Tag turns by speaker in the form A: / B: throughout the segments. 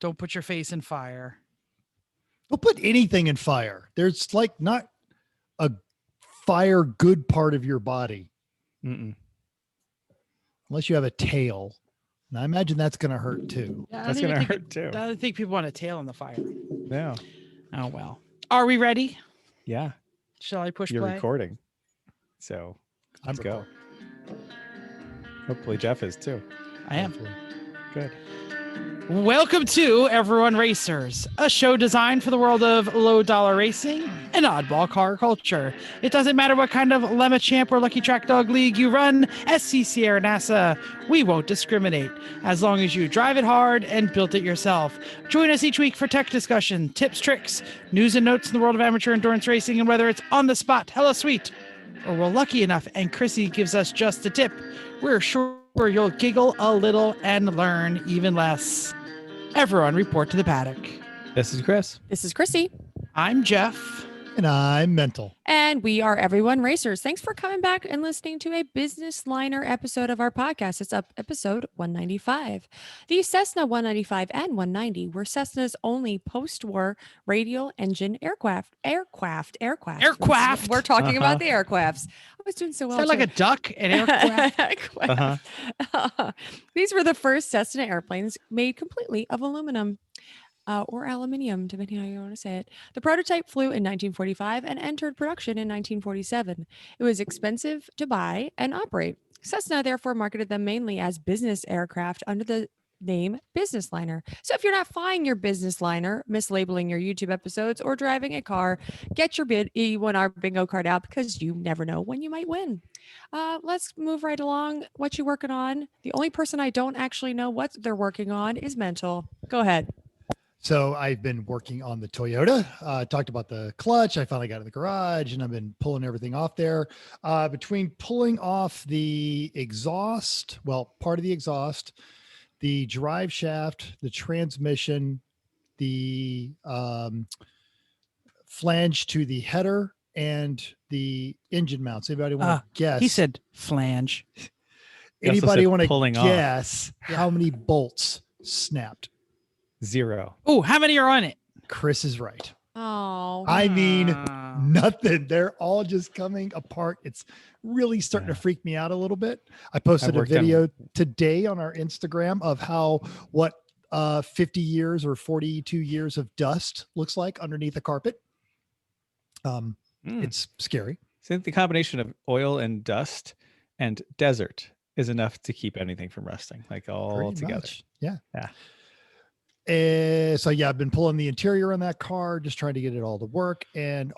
A: Don't put your face in fire.
B: Don't put anything in fire. There's like not a fire good part of your body.
C: Mm-mm.
B: Unless you have a tail. And I imagine that's going to hurt too.
A: Yeah,
C: That's going to hurt too.
A: I don't think people want a tail in the fire.
C: Yeah.
A: Oh, well. Are we ready?
C: Yeah.
A: Shall I push
C: You're
A: play?
C: recording. So let's go. Hopefully Jeff is too.
A: I am.
C: Good.
A: Welcome to Everyone Racers, a show designed for the world of low-dollar racing and oddball car culture. It doesn't matter what kind of Lemma Champ or Lucky Track Dog League you run, SC Sierra NASA, we won't discriminate, as long as you drive it hard and built it yourself. Join us each week for tech discussion, tips, tricks, news and notes in the world of amateur endurance racing, and whether it's on the spot, hella sweet, or we're lucky enough and Chrissy gives us just a tip, we're sure you'll giggle a little and learn even less. Everyone report to the paddock.
C: This is Chris.
D: This is Chrissy.
A: I'm Jeff.
B: And I'm Mental.
D: And we are Everyone Racers. Thanks for coming back and listening to a Businessliner episode of our podcast. It's up episode 195. The Cessna 195 and 190 were Cessna's only post-war radial engine aircraft.
A: Aircraft.
D: We're talking about the aircrafts. I was doing so well.
A: Sound like a duck, an aircraft.
D: These were the first Cessna airplanes made completely of aluminum. Or aluminium, depending on how you want to say it. The prototype flew in 1945 and entered production in 1947. It was expensive to buy and operate. Cessna therefore marketed them mainly as business aircraft under the name Businessliner. So if you're not flying your Businessliner, mislabeling your YouTube episodes, or driving a car, get your E1R bingo card out because you never know when you might win. Let's move right along. What you working on? The only person I don't actually know what they're working on is Mental. Go ahead.
B: So I've been working on the Toyota. Talked about the clutch. I finally got in the garage and I've been pulling everything off there. Between pulling off the exhaust, well, part of the exhaust, the drive shaft, the transmission, the flange to the header, and the engine mounts. Anybody want to guess?
A: He said flange.
B: Anybody want to guess
A: off.
B: how many bolts snapped?
C: 0.
A: Oh, how many are on it?
B: Chris is right.
D: Oh,
B: I mean, nothing. They're all just coming apart. It's really starting to freak me out a little bit. I posted a video today on our Instagram of what 50 years or 42 years of dust looks like underneath the carpet. It's scary.
C: So the combination of oil and dust and desert is enough to keep anything from rusting, like all
B: Pretty
C: together.
B: much. Yeah.
C: Yeah.
B: So yeah, I've been pulling the interior on that car, just trying to get it all to work. And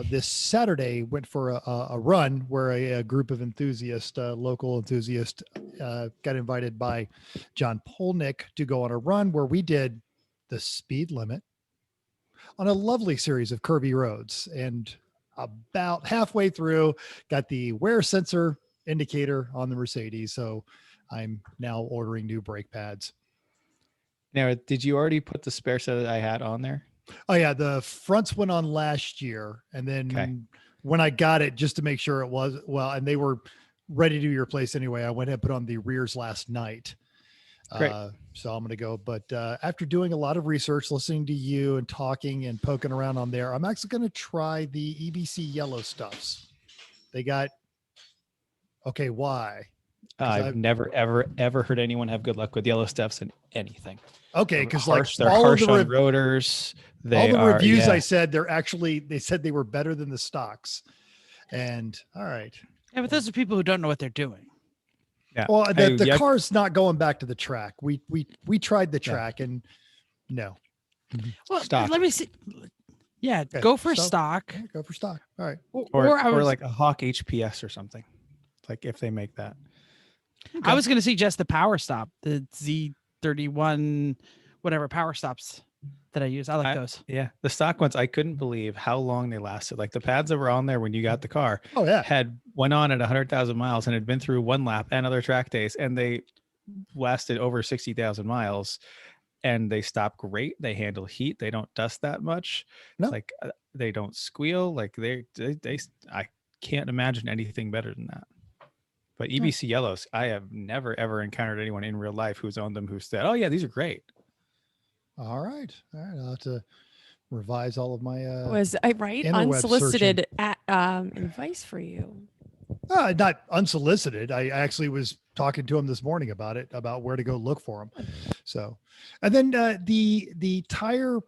B: this Saturday went for a run where a group of enthusiasts, local enthusiasts, got invited by John Polnick to go on a run where we did the speed limit on a lovely series of curvy roads. And about halfway through, got the wear sensor indicator on the Mercedes. So I'm now ordering new brake pads.
C: Now, did you already put the spare set that I had on there?
B: Oh yeah, the fronts went on last year, and then when I got it, just to make sure it was and they were ready to be replaced anyway, I went ahead and put on the rears last night.
C: Great.
B: So I'm going to go. But after doing a lot of research, listening to you and talking and poking around on there, I'm actually going to try the EBC yellow stuffs. They got why?
C: I've never, ever heard anyone have good luck with yellow stuffs in anything.
B: Okay, because
C: they're harsh on rotors.
B: All the reviews I said, they said they were better than the stocks. And all right.
A: Yeah, but those are people who don't know what they're doing.
C: Yeah.
B: Well, the car's not going back to the track. We tried the track and no.
A: Well,
C: stock.
A: Let me see. Yeah,
B: Okay,
A: go for stock.
B: Yeah, go for stock. All right.
C: Or like a Hawk HPS or something. Like if they make that.
A: I was going to suggest the Power Stop, the Z31, whatever Power Stops that I use. I like those.
C: Yeah. The stock ones, I couldn't believe how long they lasted. Like the pads that were on there when you got the car went on at 100,000 miles and had been through one lap and other track days. And they lasted over 60,000 miles and they stop great. They handle heat. They don't dust that much.
B: No.
C: Like they don't squeal. Like I can't imagine anything better than that. But EBC yellows, I have never, ever encountered anyone in real life who's owned them who said, oh, yeah, these are great.
B: All right. I'll have to revise all of my
D: Was I right?
B: interweb
D: Unsolicited advice for you.
B: not unsolicited. I actually was talking to him this morning about where to go look for them. So, and then the tire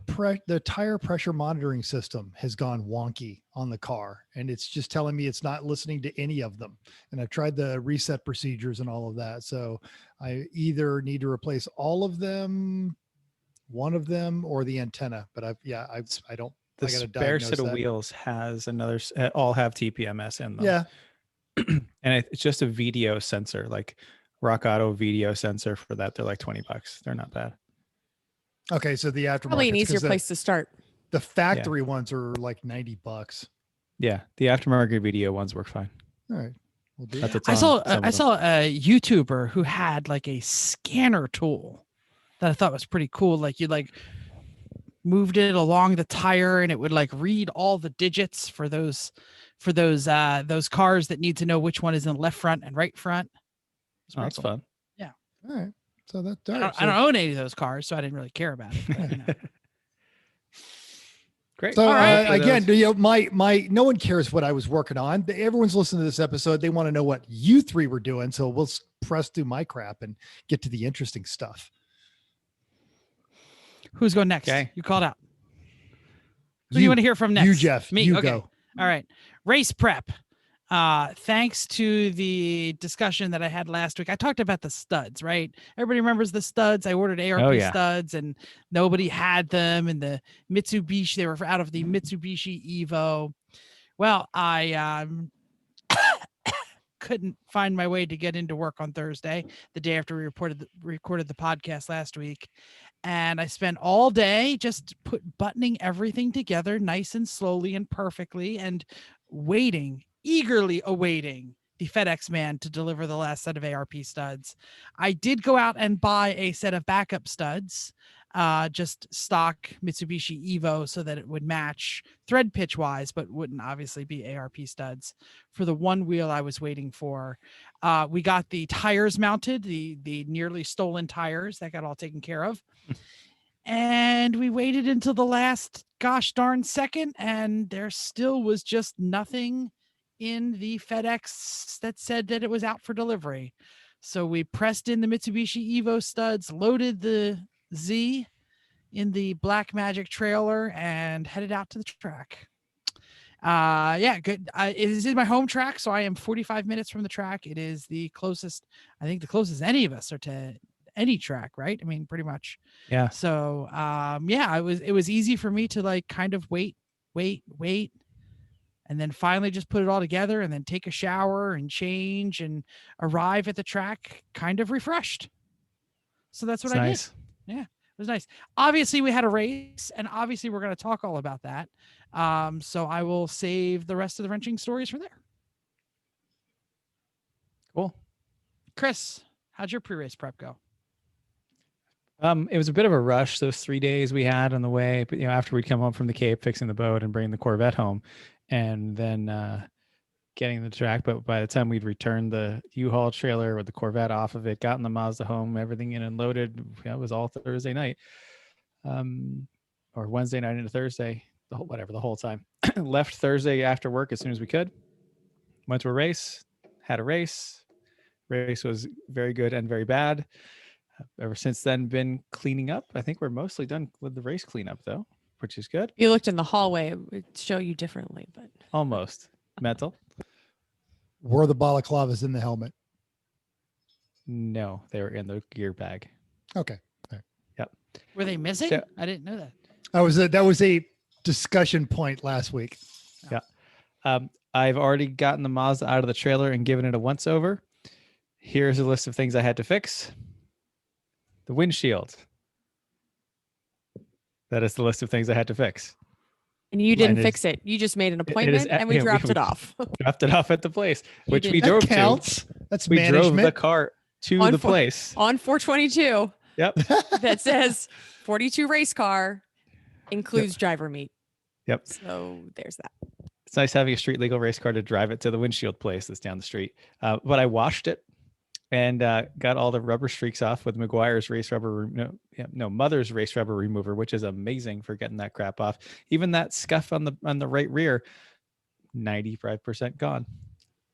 B: pressure monitoring system has gone wonky on the car, and it's just telling me it's not listening to any of them. And I've tried the reset procedures and all of that. So I either need to replace all of them, one of them, or the antenna. But I don't.
C: The
B: I got to
C: spare
B: diagnose
C: set of
B: that.
C: wheels has another, all have TPMS in them.
B: Yeah.
C: And it's just a video sensor, like Rock Auto video sensor for that. They're like $20. They're not bad.
B: Okay. So the aftermarket,
D: Probably an easier place to start.
B: The factory ones are like $90.
C: Yeah. The aftermarket video ones work fine.
B: All right. We'll do
A: I saw a YouTuber who had like a scanner tool that I thought was pretty cool. Like you moved it along the tire and it would like read all the digits for those cars that need to know which one is in left front and right front.
C: Oh, that's fun.
B: Yeah. All right. So that
A: I don't own any of those cars, so I didn't really care about it. But, you know.
C: Great.
B: So again, my no one cares what I was working on. Everyone's listening to this episode. They want to know what you three were doing. So we'll press through my crap and get to the interesting stuff.
A: Who's going next?
C: Okay.
A: You called out. Who do you want to hear from next?
B: You, Jeff.
A: Me.
B: You
A: Okay.
B: go.
A: All right. Race prep. Thanks to the discussion that I had last week, I talked about the studs, right? Everybody remembers the studs. I ordered ARP studs and nobody had them. And the Mitsubishi, they were out of the Mitsubishi Evo. Well, I couldn't find my way to get into work on Thursday, the day after we recorded the podcast last week. And I spent all day just buttoning everything together nice and slowly and perfectly and eagerly awaiting the FedEx man to deliver the last set of ARP studs. I did go out and buy a set of backup studs, just stock Mitsubishi Evo, so that it would match thread pitch wise, but wouldn't obviously be ARP studs for the one wheel I was waiting for. We got the tires mounted, the nearly stolen tires that got all taken care of. And we waited until the last gosh darn second, and there still was just nothing in the FedEx that said that it was out for delivery. So we pressed in the Mitsubishi Evo studs, loaded the Z in the Black Magic trailer, and headed out to the track. Good. It is in my home track, so I am 45 minutes from the track. It is the closest any of us are to any track, right? I mean, pretty much.
C: Yeah.
A: So, it was easy for me to like kind of wait, and then finally just put it all together and then take a shower and change and arrive at the track kind of refreshed. So that's what I did. Yeah, it was nice. Obviously we had a race, and obviously we're going to talk all about that. So I will save the rest of the wrenching stories for there.
C: Cool.
A: Chris, how'd your pre-race prep go?
C: It was a bit of a rush those 3 days we had on the way, but after we'd come home from the Cape, fixing the boat and bringing the Corvette home, and then getting the track. But by the time we'd returned the U-Haul trailer with the Corvette off of it, gotten the Mazda home, everything in and loaded, it was all Thursday night, or Wednesday night into Thursday, the whole time. Left Thursday after work as soon as we could. Went to a race, had a race. Race was very good and very bad. Ever since then, been cleaning up. I think we're mostly done with the race cleanup, though, which is good.
D: You looked in the hallway, it would show you differently, but
C: Almost. Mental.
B: Were the balaclavas in the helmet?
C: No, they were in the gear bag.
B: Okay. Right.
C: Yep.
A: Were they missing?
C: So,
A: I didn't know that.
B: That was a discussion point last week.
C: Yeah. I've already gotten the Mazda out of the trailer and given it a once over. Here's a list of things I had to fix. The windshield. That is the list of things I had to fix.
D: And you didn't fix it. You just made an appointment and we dropped it off.
C: Dropped it off at the place, which we drove to.
B: That's
C: we
B: management.
C: drove the car to the place.
D: On 422.
C: Yep.
D: That says 42 race car includes driver meet.
C: Yep.
D: So there's that.
C: It's nice having a street legal race car to drive it to the windshield place that's down the street. But I washed it and got all the rubber streaks off with McGuire's Mother's race rubber remover, which is amazing for getting that crap off. Even that scuff on the right rear, 95% gone.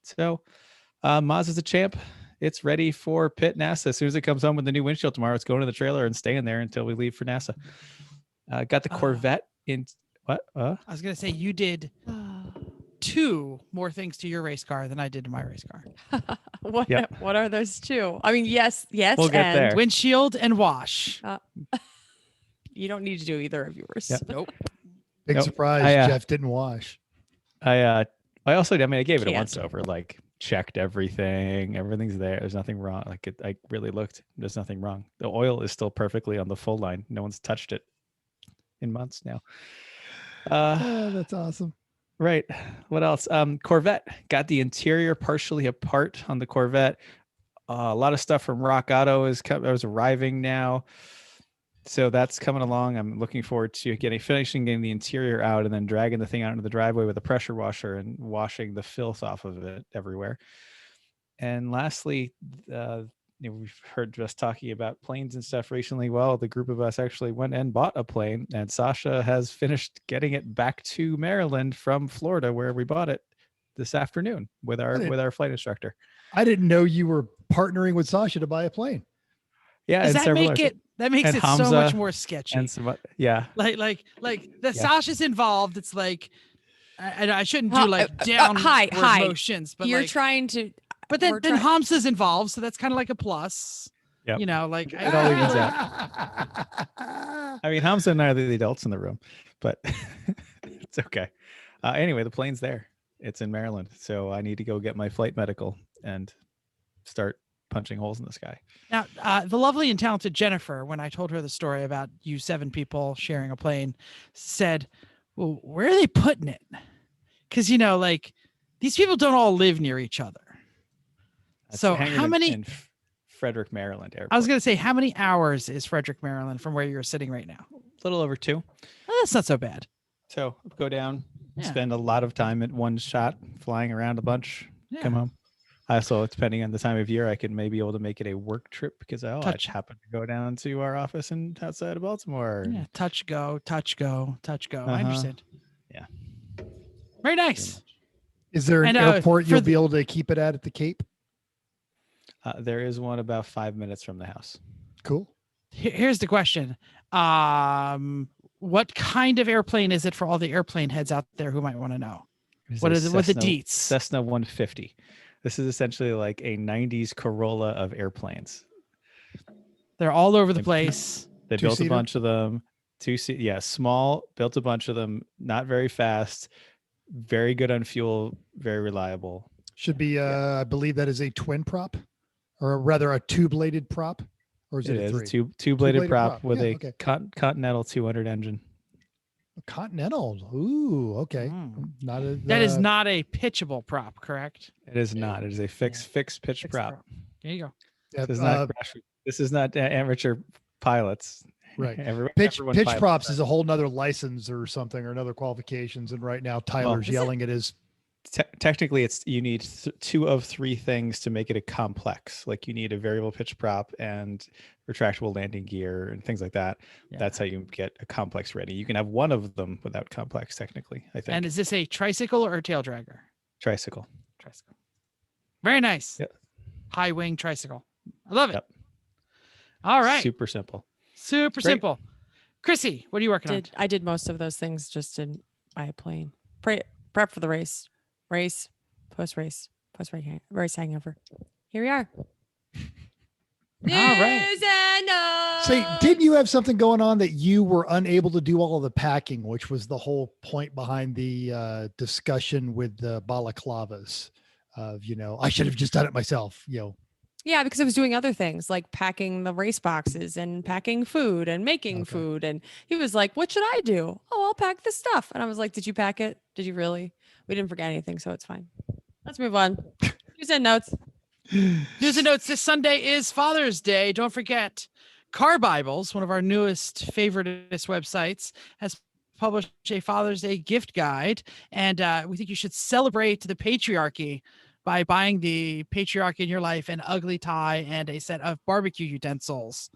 C: So Mazda's a champ. It's ready for pit NASA. As soon as it comes home with the new windshield tomorrow, it's going to the trailer and staying there until we leave for NASA. Got the Corvette in what?
A: I was going to say you did 2 more things to your race car than I did to my race car.
D: What are those 2? I mean, yes,
C: we'll get
D: and
C: there.
A: Windshield and wash.
D: You don't need to do either of yours.
C: Yep.
A: Nope.
B: Big surprise. Jeff didn't wash.
C: I also, I gave it a
D: Can't.
C: once over, like checked everything. Everything's there. There's nothing wrong. I really looked. There's nothing wrong. The oil is still perfectly on the full line. No one's touched it in months now.
B: That's awesome.
C: Right. What else? Corvette, got the interior partially apart on the Corvette. A lot of stuff from Rock Auto is arriving now. So that's coming along. I'm looking forward to finishing getting the interior out and then dragging the thing out into the driveway with a pressure washer and washing the filth off of it everywhere. And lastly, we've heard just talking about planes and stuff recently. Well, the group of us actually went and bought a plane, and Sasha has finished getting it back to Maryland from Florida, where we bought it this afternoon with our flight instructor.
B: I didn't know you were partnering with Sasha to buy a plane.
C: Yeah,
A: that makes it
C: Hamza,
A: so much more sketchy.
C: And some, yeah,
A: like the Sasha's involved. It's like I shouldn't do like down motions, but
D: you're trying to.
A: But then Hamza's involved, so that's kind of like a plus.
C: Yep.
A: You know, like
C: it all evens out. I mean, Hamza and I are the adults in the room, but it's okay. Anyway, the plane's there. It's in Maryland, so I need to go get my flight medical and start punching holes in the sky.
A: Now, the lovely and talented Jennifer, when I told her the story about you 7 people sharing a plane, said, "Well, where are they putting it? Because like these people don't all live near each other." So how many
C: in Frederick, Maryland airport?
A: I was going to say, how many hours is Frederick, Maryland from where you're sitting right now?
C: A little over 2.
A: That's not so bad.
C: So go down, spend a lot of time at one shot, flying around a bunch, come home. Also, depending on the time of year, I could maybe be able to make it a work trip because I happen to go down to our office outside of Baltimore.
A: Yeah, touch, go. I understand.
C: Yeah.
A: Very nice.
B: Is there an airport you'll be able to keep it at the Cape?
C: There is one about 5 minutes from the house.
B: Cool.
A: Here's the question. What kind of airplane is it for all the airplane heads out there who might want to know? What is it? What the deets?
C: Cessna 150. This is essentially like a 90s Corolla of airplanes.
A: They're all over the place.
C: They built a bunch of them. Small, built a bunch of them, not very fast, very good on fuel, very reliable.
B: Should be, I believe that is a twin prop, or rather a two-bladed prop, or is it a 3?
C: Two-bladed prop with a Continental 200 engine.
B: Continental. Ooh, okay.
A: That is not a pitchable prop, correct?
C: It is not. It is a fixed pitch prop.
A: There you go.
B: Yeah,
C: this is not amateur pilots.
B: Right. Pitch props is a whole nother license or something, or another qualifications. And right now Tyler's yelling at his.
C: Technically, you need 2 of 3 things to make it a complex. Like you need a variable pitch prop and retractable landing gear and things like that. Yeah. That's how you get a complex ready. You can have one of them without complex, technically, I think.
A: And is this a tricycle or a tail dragger?
C: Tricycle.
A: Very nice.
C: Yep.
A: High wing tricycle. I love it. Yep. All right.
C: Super simple.
A: Simple. Chrissy, what are you working on?
D: I did most of those things just to buy a plane. Prep for the race, post-race hangover. Here we are.
A: All right.
B: Say, didn't you have something going on that you were unable to do all of the packing, which was the whole point behind the discussion with the balaclavas of, I should have just done it myself,
D: Yeah, because I was doing other things like packing the race boxes and packing food and making food. And he was like, "What should I do?" "Oh, I'll pack this stuff." And I was like, "Did you pack it? Did you really?" We didn't forget anything, so it's fine. Let's move on. News and notes.
A: News and notes. This Sunday is Father's Day. Don't forget, Car Bibles, one of our newest favoritist websites, has published a Father's Day gift guide. And we think you should celebrate the patriarchy by buying the patriarch in your life an ugly tie and a set of barbecue utensils.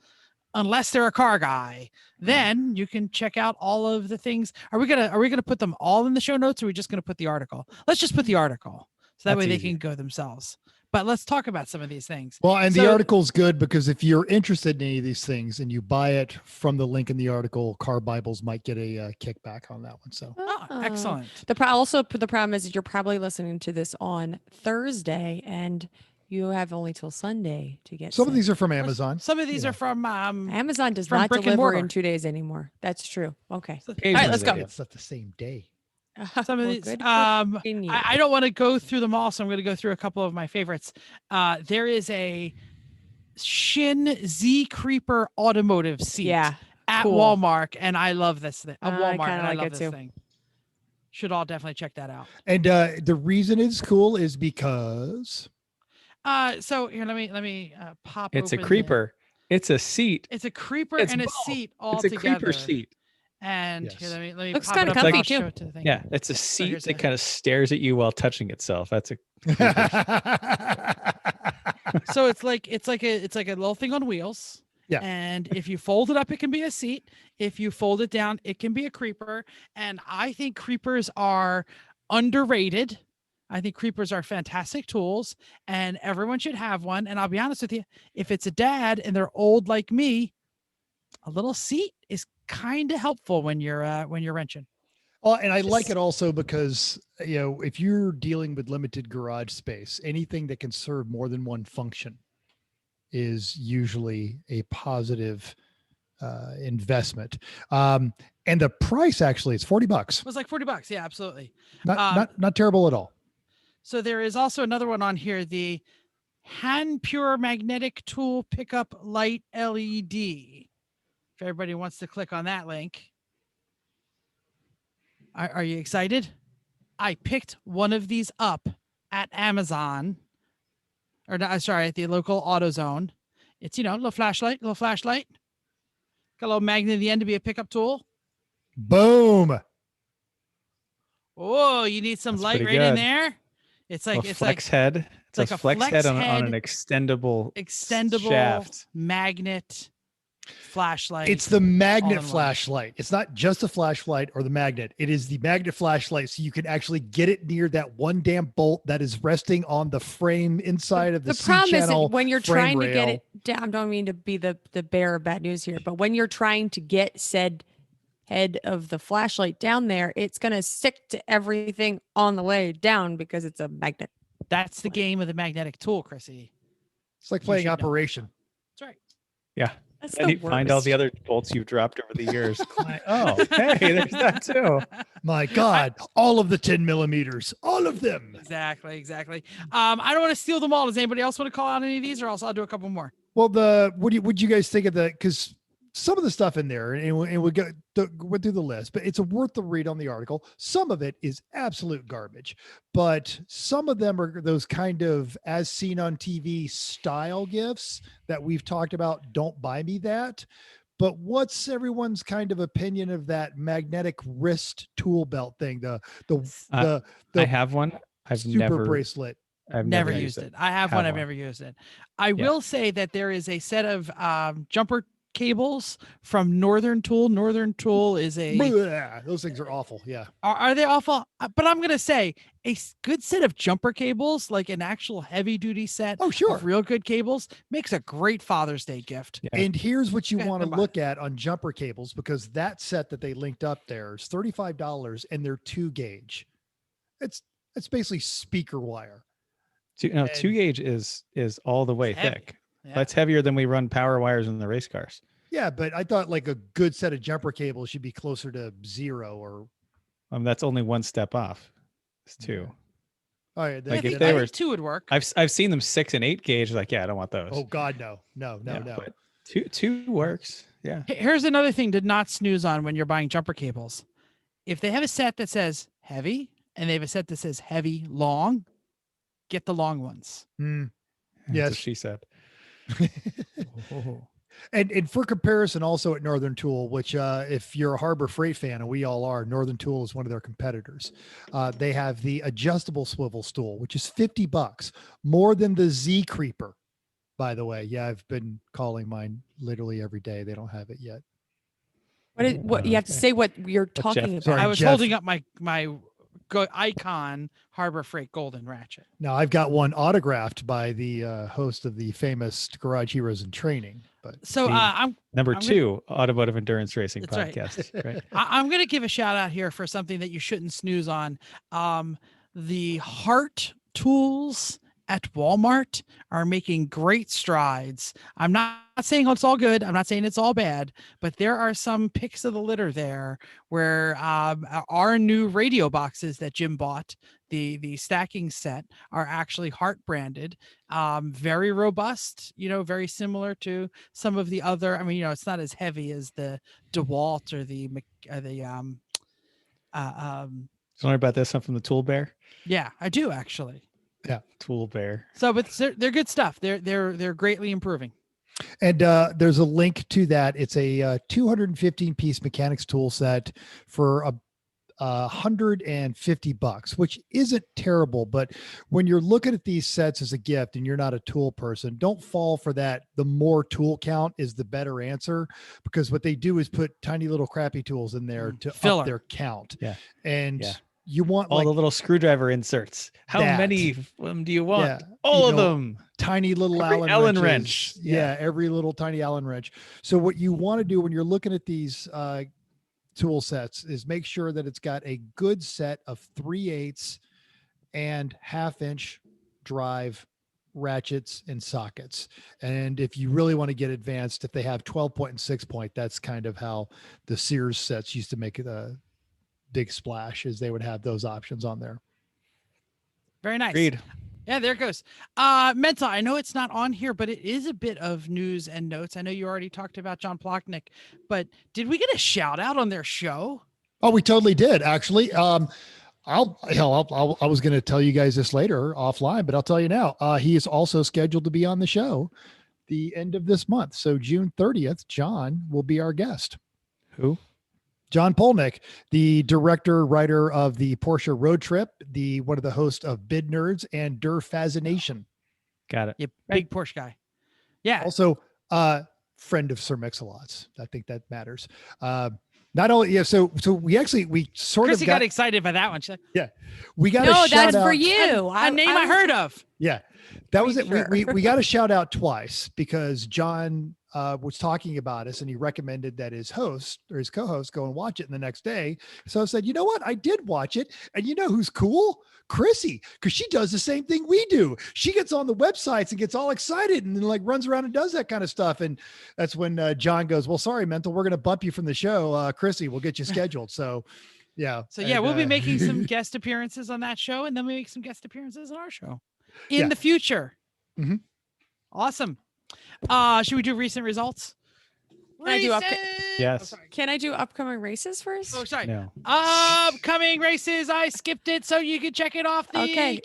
A: Unless they're a car guy, then you can check out all of the things. Are we gonna put them all in the show notes, or are we just gonna put the article? Let's just put the article, so that way they can go themselves. But let's talk about some of these things.
B: Well, and the article's good because if you're interested in any of these things and you buy it from the link in the article, Car Bibles might get a kickback on that one. So
A: excellent.
D: The problem is that you're probably listening to this on Thursday and you have only till Sunday to get
B: some of these are from Amazon.
A: Some of these are from
D: Amazon does
A: from
D: not
A: brick and
D: deliver
A: mortar.
D: in 2 days anymore. That's true. Okay.
C: All
D: right, let's go.
B: It's not the same day.
A: Some of
D: Well,
A: these,
D: good
A: I don't want to go through them all, so I'm going to go through a couple of my favorites. There is a Shin Z Creeper automotive seat at
D: cool.
A: Walmart, and I love this thing. Walmart, and I love this
D: too.
A: thing. Should all definitely check that out.
B: And the reason it's cool is because
A: so here, let me pop.
C: It's a
A: open
C: creeper. It's a seat.
A: It's a creeper
C: It's
A: and a
C: both.
A: seat all
C: It's a
A: together.
C: creeper seat.
A: And
B: Yes.
A: here, let me
D: Looks
A: pop
D: kinda
A: it up
D: comfy,
A: and I'll
D: too.
A: show it to the thing.
C: Yeah, it's a seat
A: here's
C: that
A: the-
C: kind of stares at you while touching itself. That's a
A: So it's like a little thing on wheels.
B: Yeah.
A: And if you fold it up, it can be a seat. If you fold it down, it can be a creeper. And I think creepers are underrated. I think creepers are fantastic tools, and everyone should have one. And I'll be honest with you, if it's a dad and they're old like me, a little seat is kind of helpful when you're wrenching.
B: Oh, and I like it also because, if you're dealing with limited garage space, anything that can serve more than one function is usually a positive investment. And the price actually is $40.
A: It was like $40. Yeah, absolutely.
B: Not terrible at all.
A: So there is also another one on here, the Hand Pure Magnetic Tool Pickup Light LED. If everybody wants to click on that link. Are you excited? I picked one of these up at Amazon, or no, sorry, at the local AutoZone. It's, a little flashlight. Got a little magnet at the end to be a pickup tool.
B: Boom.
A: Oh, you need some
C: That's
A: light
C: pretty
A: right in
C: good.
A: there. It's like
C: a flex head. It's
A: like
C: a
A: a
C: flex
A: flex
C: head on
A: head,
C: an extendable shaft.
A: magnet flashlight.
B: It's the
A: all
B: magnet
A: in one.
B: flashlight. It's not just a flashlight or the magnet. It is the magnet flashlight. So you can actually get it near that one damn bolt that is resting on the frame inside of the
D: problem is that
B: C-channel
D: when you're
B: frame
D: trying to get
B: rail.
D: it down, I don't mean to be the bearer of bad news here, but when you're trying to get said head of the flashlight down there, it's going to stick to everything on the way down because it's a magnet.
A: That's the game of the magnetic tool, Chrissy.
B: It's like
A: You
B: playing
A: should know.
B: Operation.
A: That's right.
C: Yeah.
D: That's
C: And
D: the
C: you find all
D: worst.
C: the other bolts you've dropped over the years. Oh, hey, there's that too.
B: My God, all of the 10 millimeters, all of them.
A: Exactly. I don't want to steal them all. Does anybody else want to call out any of these, or else I'll do a couple more?
B: Well, what you guys think of the, because some of the stuff in there, and we went through the list, but it's worth the read on the article. Some of it is absolute garbage, but some of them are those kind of as seen on TV style gifts that we've talked about. Don't buy me that. But what's everyone's kind of opinion of that magnetic wrist tool belt thing? The
C: I have one. I've
B: super
C: never
B: bracelet.
C: I've
A: Never used it. I have one. I've
C: one.
A: never used it. I will say that there is a set of jumper cables from Northern Tool. Northern Tool is
B: Blah, those things are awful. Yeah.
A: Are they awful? But I'm going to say a good set of jumper cables, like an actual heavy duty set
B: Oh, sure.
A: of real good cables, makes a great Father's Day gift.
C: Yeah.
B: And here's what you
A: Okay,
B: want to
A: never mind.
B: look at on jumper cables, because that set that they linked up there is $35 and they're 2 gauge. It's basically speaker wire.
C: 2
B: and-
C: gauge is all the way
A: It's heavy.
C: thick.
A: Yeah.
C: That's heavier than we run power wires in the race cars.
B: Yeah, but I thought like a good set of jumper cables should be closer to 0 or.
C: That's only one step off. It's 2.
B: Oh, yeah,
C: Like,
A: I
C: if
A: think,
C: they
A: I
C: were-
A: think 2 would work.
C: I've seen them 6 and 8 gauge. Like, yeah, I don't want those.
B: Oh God, no.
C: Yeah, but two works. Yeah.
A: Here's another thing to not snooze on when you're buying jumper cables. If they have a set that says heavy and they have a set that says heavy long, get the long ones.
B: Hmm.
C: That's
B: Yes.
C: what she said.
B: And for comparison, also at Northern Tool, which if you're a Harbor Freight fan, and we all are, Northern Tool is one of their competitors. They have the adjustable swivel stool, which is $50, more than the Z Creeper. By the way, yeah, I've been calling mine literally every day. They don't have it yet.
D: What you have to say what you're talking about.
B: Sorry,
A: I was
B: Jeff.
A: holding up my icon Harbor Freight Golden Ratchet.
B: Now I've got one autographed by the host of the famous Garage Heroes in Training. But
A: So I'm
C: Number
A: I'm
C: two automotive endurance racing
A: That's right.
C: podcast. Right.
A: I'm going to give a shout out here for something that you shouldn't snooze on. The Heart tools at Walmart are making great strides. I'm not saying it's all good. I'm not saying it's all bad, but there are some picks of the litter there where our new radio boxes that Jim bought, the stacking set, are actually Heart branded, very robust, very similar to some of the other. I mean, it's not as heavy as the DeWalt or the
C: Sorry about this one from the Tool Bear.
A: yeah, I do actually.
C: Yeah, Tool Bear.
A: So, but they're good stuff. They're greatly improving.
B: And there's a link to that. It's a 215 piece mechanics tool set for $150, which isn't terrible. But when you're looking at these sets as a gift and you're not a tool person, don't fall for that. The more tool count is the better answer, because what they do is put tiny little crappy tools in there to
A: Filler.
B: up their count.
C: Yeah.
B: And
C: Yeah.
B: you want
C: All the little screwdriver inserts. How
B: that.
C: many of them do you want?
B: Yeah,
C: All
B: you
C: of
B: know,
C: them.
B: tiny little
C: Every
B: Allen
C: Allen
B: wrenches.
C: wrench.
B: Yeah, every little tiny Allen wrench. So what you want to do when you're looking at these tool sets is make sure that it's got a good set of 3/8 and 1/2 inch drive ratchets and sockets. And if you really want to get advanced, if they have 12 point and 6 point, that's kind of how the Sears sets used to make a big splash, is they would have those options on there.
A: Very nice.
C: Agreed.
A: Yeah, there it goes. Mental, I know it's not on here, but it is a bit of news and notes. I know you already talked about John Plochnik, but did we get a shout out on their show?
B: Oh, we totally did, actually. I was going to tell you guys this later offline, but I'll tell you now. He is also scheduled to be on the show the end of this month. So June 30th, John will be our guest.
C: Who?
B: John Polnick, the director, writer of the Porsche Road Trip, one of the hosts of Bid Nerds and Der Fascination.
C: Got it.
A: Yeah, big Porsche guy. Yeah.
B: Also, friend of Sir Mix-a-Lot's. I think that matters. Not only, yeah. So we sort
A: Chrissy
B: of
A: got excited by that one. She's like,
B: yeah, we got
D: No,
B: a shout
D: that's
B: out.
D: for you.
A: a name I heard of.
B: Yeah, that was it.
D: Sure.
B: We got a shout out twice because John was talking about us and he recommended that his host or his co-host go and watch it the next day. So I said, you know what? I did watch it. And you know who's cool? Chrissy, because she does the same thing we do. She gets on the websites and gets all excited and then like runs around and does that kind of stuff. And that's when John goes, well, sorry, Mental, we're going to bump you from the show. Chrissy, we'll get you scheduled. So yeah.
A: So yeah,
B: And,
A: we'll be making some guest appearances on that show, and then we make some guest appearances on our show in
B: Yeah.
A: the future.
B: Mhm.
A: Awesome. Should we do recent results?
D: Can I do
C: Yes.
D: Can I do upcoming races first?
A: Oh, sorry.
C: No.
A: Upcoming races. I skipped it so you can check it off the,
D: Okay.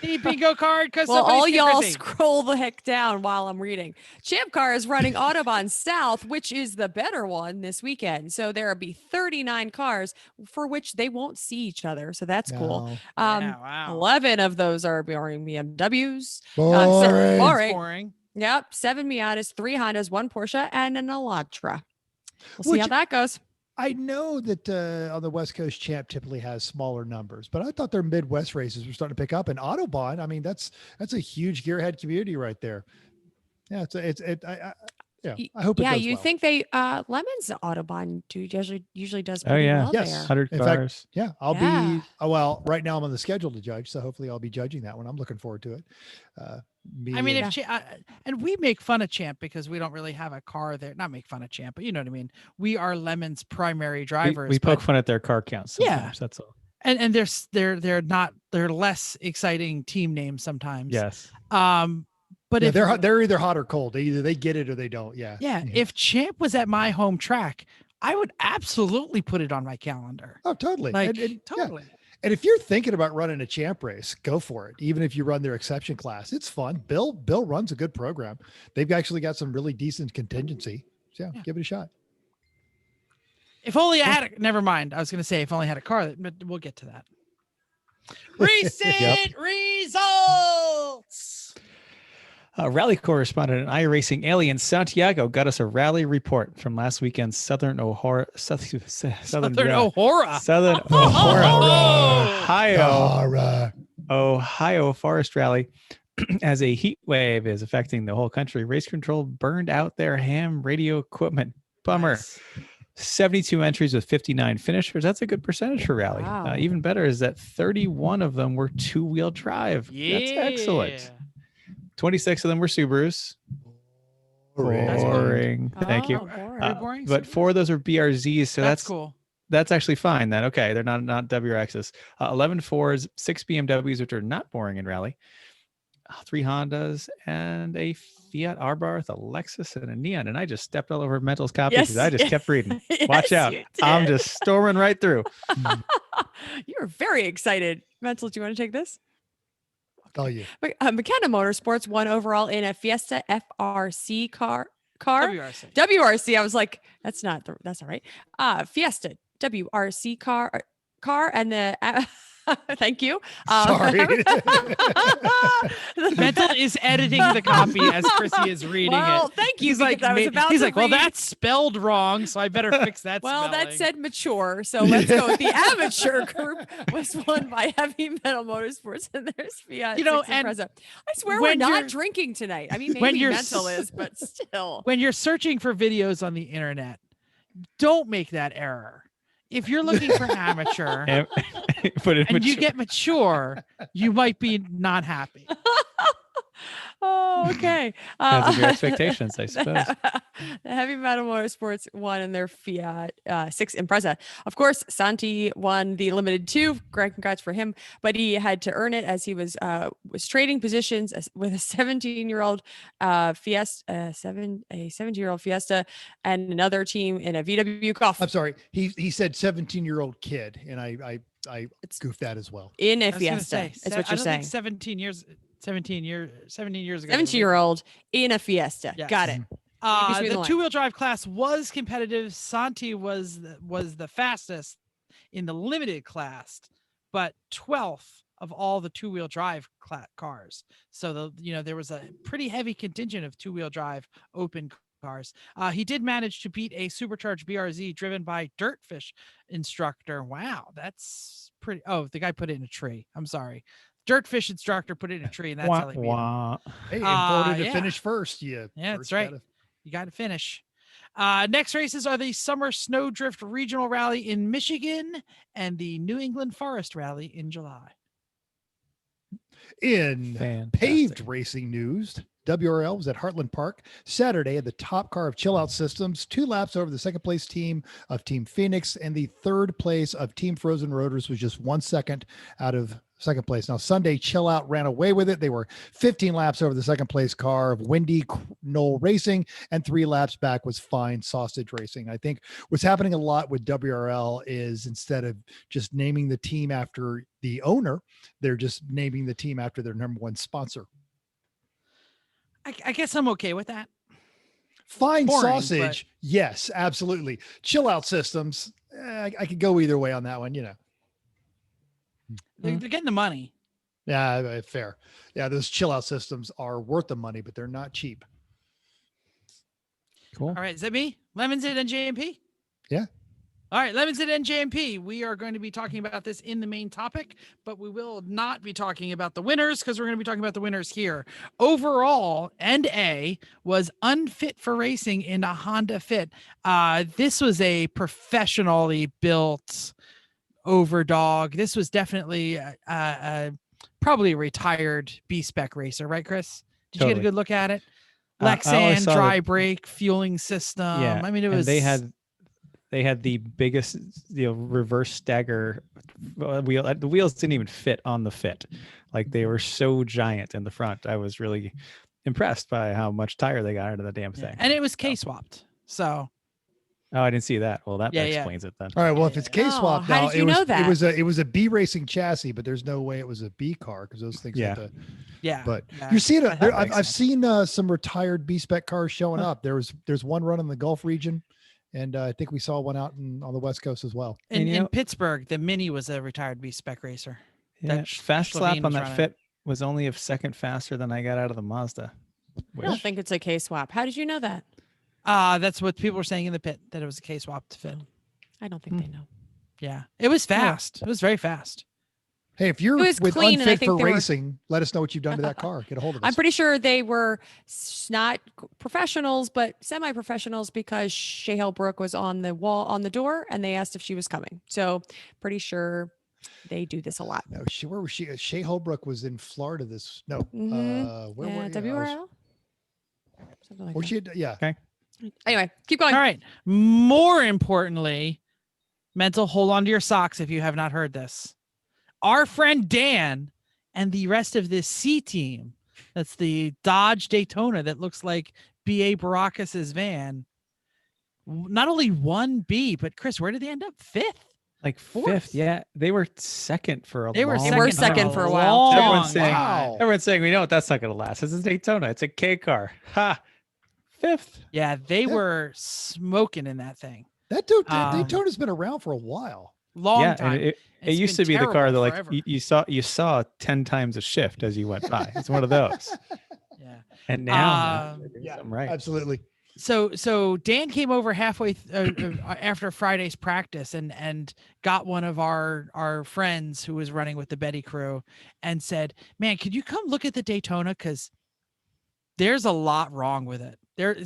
A: the bingo card. Because
D: Well, all y'all scroll the heck down while I'm reading. Champ Car is running Autobahn South, which is the better one this weekend. So there will be 39 cars for which they won't see each other. So that's cool.
B: No.
A: Wow.
D: 11 of those are BMWs.
B: Boring.
D: Boring. Yep. 7 Miatas, 3 Hondas, 1 Porsche, and an Elantra. We'll see
B: Which-
D: how that goes.
B: I know that on the West Coast, Champ typically has smaller numbers, but I thought their Midwest races were starting to pick up. And Autobahn, I mean, that's a huge gearhead community right there. Yeah, I hope.
D: Yeah,
B: it does
D: you
B: well.
D: think they Lemon's Autobahn usually does
C: Oh,
D: pretty
C: yeah.
D: well
B: Yes.
D: there.
C: 100
B: In fact,
C: cars.
B: Yeah, I'll
D: Yeah.
B: be. Well, right now I'm on the schedule to judge, so hopefully I'll be judging that one. I'm looking forward to it.
A: I mean, and we make fun of Champ because we don't really have a car there. Not make fun of Champ, but you know what I mean. We are Lemon's primary drivers.
C: We poke
A: but-
C: fun at their car counts.
A: Yeah.
C: Sometimes, that's all.
A: and they're less exciting team names sometimes.
C: Yes.
A: But
B: yeah,
A: if
B: they're either hot or cold. Either they get it or they don't. Yeah.
A: yeah, if Champ was at my home track, I would absolutely put it on my calendar.
B: Oh, totally.
A: Like
B: And- yeah.
A: totally.
B: And if you're thinking about running a champ race, go for it. Even if you run their exception class, it's fun. Bill runs a good program. They've actually got some really decent contingency. So yeah, give it a shot.
A: If only I had never mind. I was going to say if only I had a car, but we'll get to that. Recent results.
C: Rally correspondent and iRacing alien Santiago got us a rally report from last weekend's Southern Ohio, Ohio Forest Rally. As a heat wave is affecting the whole country, race control burned out their ham radio equipment. Bummer.
A: Nice.
C: 72 entries with 59 finishers. That's a good percentage for rally.
D: Wow.
C: Even better is that 31 of them were two-wheel drive.
A: Yeah.
C: That's excellent. 26 of them were Subarus. Boring. Thank you.
D: Boring.
C: But 4 of those are BRZs, so that's
A: cool.
C: That's actually fine then. Okay, they're not WRXs. 11 Fords, 6 BMWs, which are not boring in rally. 3 Hondas and a Fiat Abarth, a Lexus, and a Neon. And I just stepped all over Mental's copy because I just kept reading. Watch out. I'm just storming right through.
D: You're very excited. Mental, do you want to take this?
B: Oh, yeah.
D: McKenna Motorsports won overall in a Fiesta FRC car.
A: WRC.
D: I was like, that's all right. Fiesta WRC car, and the thank you.
B: Sorry.
A: Mental is editing the copy as Chrissy is reading it.
D: Thank you.
A: He's like, well, that's spelled wrong, so I better fix that.
D: Well,
A: spelling.
D: that said mature, so let's go with the amateur group was won by Heavy Metal Motorsports and there's Fiat.
A: And
D: Impreza. I swear we're not drinking tonight. I mean, maybe Mental is, but still.
A: When you're searching for videos on the internet, don't make that error. If you're looking for amateur and you get mature, you might be not happy.
D: Oh, okay.
C: Because of your expectations, I suppose.
D: The Heavy Metal Motorsports won in their Fiat 6 Impreza. Of course, Santi won the Limited 2. Great congrats for him, but he had to earn it as he was trading positions with a 17-year-old Fiesta, a 17-year-old Fiesta, and another team in a VW Golf.
B: I'm sorry. He said 17-year-old kid, and I goofed that as well.
D: In a Fiesta. That's what you're saying.
A: 17 years ago.
D: 17-year-old in a Fiesta.
A: Yes.
D: Got it.
A: The two-wheel drive class was competitive. Santi was the fastest in the limited class, but 12th of all the two-wheel drive cars. So there was a pretty heavy contingent of two-wheel drive open cars. He did manage to beat a supercharged BRZ driven by Dirtfish instructor. Wow, that's pretty. Oh, the guy put it in a tree. I'm sorry. Dirtfish instructor put it in a tree, and that's how they beat him.
B: Hey, important to finish first. Yeah,
A: that's right. You got to finish. Next races are the Summer Snowdrift Regional Rally in Michigan and the New England Forest Rally in July.
B: In paved racing news, WRL was at Heartland Park Saturday at the top car of Chill Out Systems, 2 laps over the second place team of Team Phoenix, and the third place of Team Frozen Rotors was just 1 second out of second place. Now, Sunday, Chill Out ran away with it. They were 15 laps over the second place car of Windy Knoll Racing, and 3 laps back was Fine Sausage Racing. I think what's happening a lot with WRL is instead of just naming the team after the owner, they're just naming the team after their number 1 sponsor.
A: I guess I'm okay with that.
B: Fine Sausage, but... yes, absolutely. Chill Out Systems, I could go either way on that one,
A: They're getting the money.
B: Yeah, fair. Yeah, those Chill Out Systems are worth the money, but they're not cheap.
C: Cool.
A: All right, is that me? Lemons at NJMP?
B: Yeah.
A: All right, Lemons at NJMP. We are going to be talking about this in the main topic, but we will not be talking about the winners because we're going to be talking about the winners here. Overall, NA was unfit for racing in a Honda Fit. This was a professionally built overdog. This was definitely probably a retired B-spec racer, right, Chris? Did you get a good look at it? Lexan, dry brake, fueling system.
C: Yeah,
A: I mean, it was.
C: They had the biggest, reverse stagger wheel. The wheels didn't even fit on the Fit. Like they were so giant in the front. I was really impressed by how much tire they got out of the damn thing.
A: And it was K-swapped. So
C: Oh, I didn't see that. Well, that
A: Yeah,
C: explains it then.
B: All right. Well, if it's K-swap
D: how
B: now,
D: did you know that?
B: it was a B racing chassis, but there's no way it was a B car because those things had to.
A: Yeah.
B: But
A: yeah.
B: you're seeing it.
C: That
B: I've
C: makes
B: seen some retired B spec cars showing up. There's one run in the Gulf region, and I think we saw one out on the West Coast as well.
A: In Pittsburgh, the Mini was a retired B spec racer.
C: Yeah,
A: That
C: fast
A: Schlavine
C: slap on
A: was
C: that
A: running.
C: fit was only a second faster than I got out of the Mazda.
D: I don't think it's a K-swap. How did you know that?
A: That's what people were saying in the pit, that it was a K-swap to fit.
D: I don't think they know.
A: Yeah. It was fast. It was very fast.
B: Hey, if you're
D: It was
B: with
D: clean, and I
B: unfit
D: think
B: for
D: they were-
B: racing, let us know what you've done to that car. Get a hold of us.
D: I'm pretty sure they were not professionals, but semi-professionals because Shea Hellbrook was on the wall on the door, and they asked if she was coming. So pretty sure they do this a lot.
B: No, where was she? Shea Holbrook was in Florida. Where
D: Yeah,
B: were you?
D: WRL? Something like
B: Or
D: that.
B: she? Yeah.
C: Okay.
D: Anyway, keep going.
A: All right. More importantly, mental, hold on to your socks if you have not heard this. Our friend Dan and the rest of this C team, that's the Dodge Daytona that looks like B.A. Baracus's van, not only won B, but Chris, where did they end up? Fifth?
C: Like
A: Fourth.
C: fifth. Yeah. They were second for a
A: They were
C: long
D: They were
A: second,
D: second for a while.
A: long
C: Everyone's saying,
A: time.
C: everyone's saying, we know what that's not going to last. This is Daytona. It's a K car. Ha. Fifth.
A: Yeah, they
B: Yeah.
A: were smoking in that thing.
B: That Daytona's been around for a while.
A: Long
C: yeah.
A: time.
C: And it
A: It's
C: used to
A: been
C: be the car
A: terrible
C: that like
A: forever.
C: you saw 10 times a shift as you went by. It's one of those.
A: Yeah.
C: And now they're doing
B: Yeah,
C: something right.
B: absolutely.
A: So Dan came over halfway after Friday's practice and got one of our friends who was running with the Betty crew and said, "Man, could you come look at the Daytona? Because there's a lot wrong with it.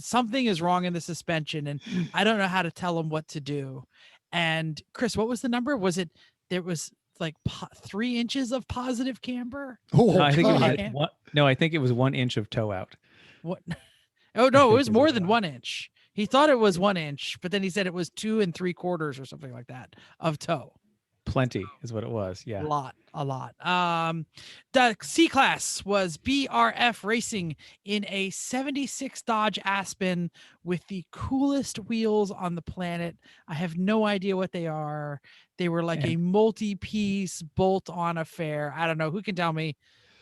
A: Something is wrong in the suspension, and I don't know how to tell them what to do." And Chris, what was the number? There was like 3 inches of positive camber?
B: Oh,
C: No, I think
B: God.
C: it was I think it was 1 inch of toe out.
A: What? Oh no, it
C: think
A: was
C: is
A: more
C: what
A: than
C: it
A: 1 inch. He thought it was 1 inch, but then he said it was 2 3/4 or something like that of toe.
C: Plenty is what it was. Yeah.
A: A lot. The C class was BRF Racing in a 76 Dodge Aspen with the coolest wheels on the planet. I have no idea what they are. They were like a multi-piece bolt-on affair. I don't know. Who can tell me?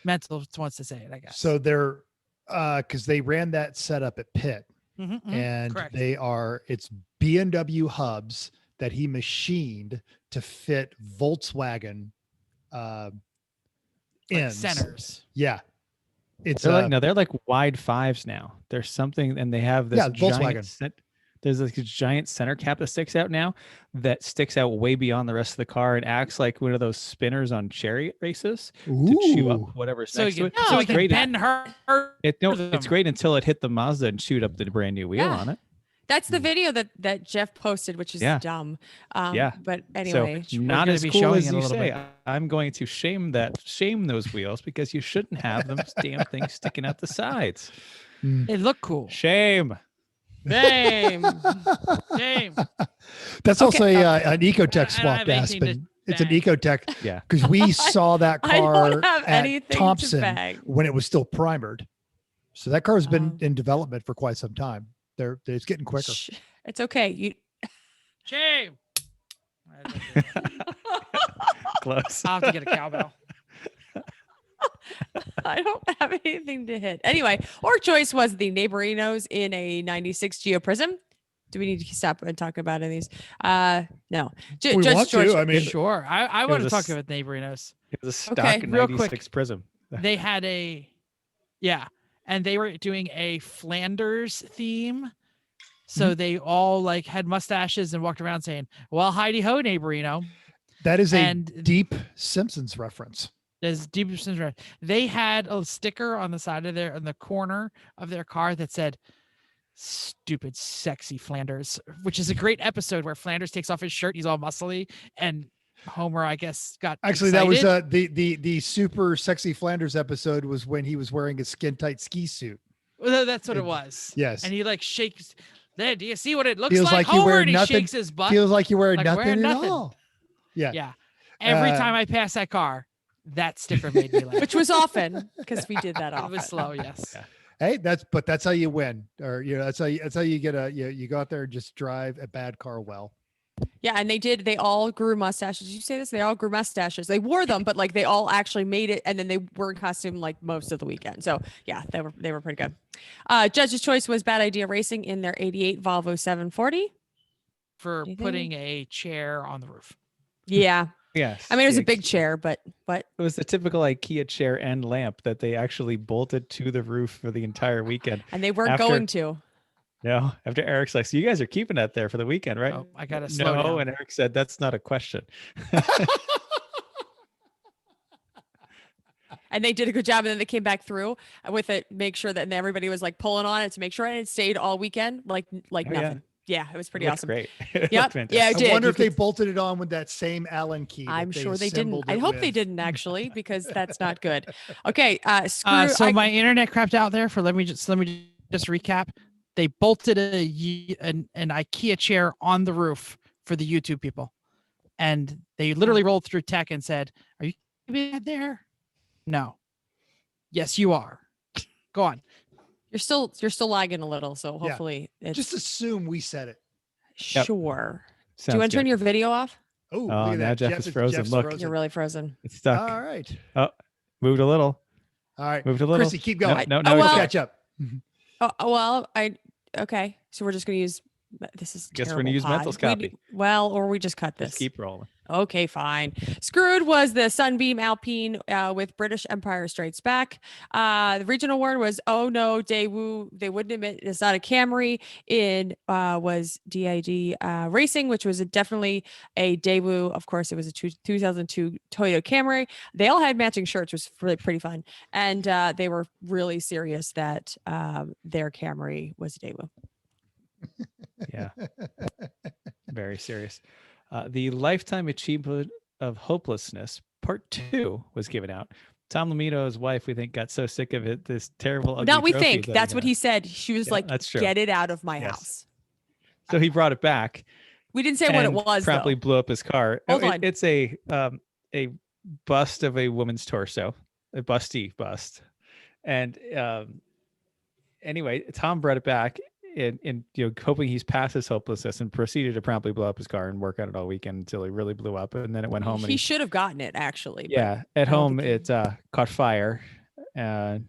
A: Mental wants to say it, I guess.
B: So they're because they ran that setup at Pitt, and
A: correct.
B: it's B&W hubs that he machined to fit Volkswagen
A: like
B: ends.
A: centers.
B: Yeah. It's
C: They're like wide fives now. There's something, and they have this
B: Volkswagen.
C: There's like a giant center cap that sticks out now that sticks out way beyond the rest of the car and acts like one of those spinners on chariot races to chew up whatever's
A: So
C: next to
A: you
C: it.
A: can,
C: So
A: so
C: it's
A: you
C: great.
A: can bend her.
C: It's great until it hit the Mazda and chewed up the brand new wheel
D: Yeah.
C: on it.
D: That's the video that Jeff posted, which is
C: Yeah.
D: dumb.
C: Yeah.
D: But anyway,
C: So not
A: gonna
C: as
A: be
C: cool
A: showing
C: as
A: it a
C: you
A: little
C: say.
A: bit.
C: I'm going to shame those wheels because you shouldn't have them damn things sticking out the sides.
A: They look cool.
C: Shame.
A: Shame. Shame.
B: That's also an Ecotech
A: I don't
B: swap
A: have anything to
B: Aspen. It's an
A: bag.
B: Ecotech
C: Yeah.
B: because we saw that
D: I don't
B: car
D: have
B: at
D: anything to
B: Thompson
D: bag.
B: when it was still primered. So that car has been
D: Oh.
B: in development for quite some time. It's getting quicker.
D: It's okay.
A: Shame.
C: Close.
A: I'll have to get a cowbell.
D: I don't have anything to hit. Anyway, our choice was the Neighborinos in a 96 Geo Prism. Do we need to stop and talk about any of these? No.
B: We want to. I mean,
A: Sure. I want to
C: was
A: talk
C: a
A: about Neighborinos.
C: It was a stock
D: Okay,
A: real quick.
C: 96 Prism.
A: They had and they were doing a Flanders theme. So they all like had mustaches and walked around saying, "Well, Heidi ho, Neighborino."
B: that is a
A: And
B: deep Simpsons reference.
A: there's deep syndrome. They had a sticker on the side of on the corner of their car that said, "Stupid, sexy Flanders," which is a great episode where Flanders takes off his shirt. He's all muscly, and Homer, I guess, got
B: Actually,
A: excited.
B: that was the super sexy Flanders episode was when he was wearing a skin tight ski suit.
A: Well, that's what it was.
B: Yes.
A: And he like shakes. There, do you see what it looks
B: Feels
A: like?
B: like you
A: Homer,
B: wear
A: and he
B: nothing-
A: shakes his butt.
B: Feels like you're wearing
A: Like
B: nothing
A: wearing
B: at
A: nothing.
B: all. Yeah.
A: Yeah. Every
B: Uh,
A: time I pass that car, that sticker made me laugh.
D: Which was often because we did that
A: It
D: often.
A: was slow, yes.
B: Hey, that's how you win, or that's how you get you go out there and just drive a bad car well.
D: Yeah, and they all grew mustaches. Did you say this? They all grew mustaches. They wore them, but like they all actually made it, and then they were in costume like most of the weekend. So yeah, they were pretty good. Judge's choice was Bad Idea Racing in their 88 Volvo 740.
A: For putting a chair on the roof.
D: Yeah.
C: Yes.
D: I mean, it was a big chair, but
C: it was the typical IKEA chair and lamp that they actually bolted to the roof for the entire weekend.
D: And they weren't going to.
C: No, after Eric's like, so you guys are keeping that there for the weekend, right?
A: Oh, I got to slow down.
C: And Eric said, that's not a question.
D: And they did a good job. And then they came back through with it, make sure that everybody was like pulling on it to make sure it stayed all weekend, like nothing. Yeah, it was pretty awesome.
C: Great.
D: Yep. Yeah, it did.
B: I wonder if they bolted it on with that same Allen key.
D: I'm sure they didn't. I hope they didn't actually, because that's not good. Okay.
A: So my internet crapped out there. Let me just recap. They bolted an IKEA chair on the roof for the YouTube people, and they literally rolled through tech and said, "Are you there?" No. Yes, you are. Go on.
D: You're still lagging a little, so hopefully it's
B: just assume we said it.
D: Sure.
C: Sounds
D: Do you want to turn your video off?
B: Oh,
C: now Jeff is frozen. Look,
D: you're really frozen.
C: It's stuck.
B: All right.
C: Oh, moved a little.
B: All right.
C: Moved a little.
B: Chrissy, keep going.
C: No,
B: catch up.
D: Okay. So we're just going to use, this is
C: guess we're going to use Mental's copy.
D: Or we just cut this.
C: Just keep rolling.
D: Okay, fine. Screwed was the Sunbeam Alpine with British Empire Strikes Back. The regional award was, oh no, Daewoo. They wouldn't admit it's not a Camry. It was DID Racing, which was definitely a Daewoo. Of course, it was a 2002 Toyota Camry. They all had matching shirts, which was really pretty fun. And they were really serious that their Camry was a Daewoo.
C: Yeah. Very serious. The Lifetime Achievement of Hopelessness Part 2 was given out. Tom Lamito's wife, we think, got so sick of it. This terrible. Ugly
D: Not we think. That's what he said. She was like,
C: that's true.
D: "Get it out of my house."
C: So he brought it back.
D: We didn't say what it was.
C: Promptly blew up his car.
D: Hold on.
C: It's a bust of a woman's torso, a busty bust, and anyway, Tom brought it back. And hoping he's past his hopelessness, and proceeded to promptly blow up his car and work on it all weekend until he really blew up, and then it went home.
D: He should have gotten it actually.
C: Yeah, at home it caught fire,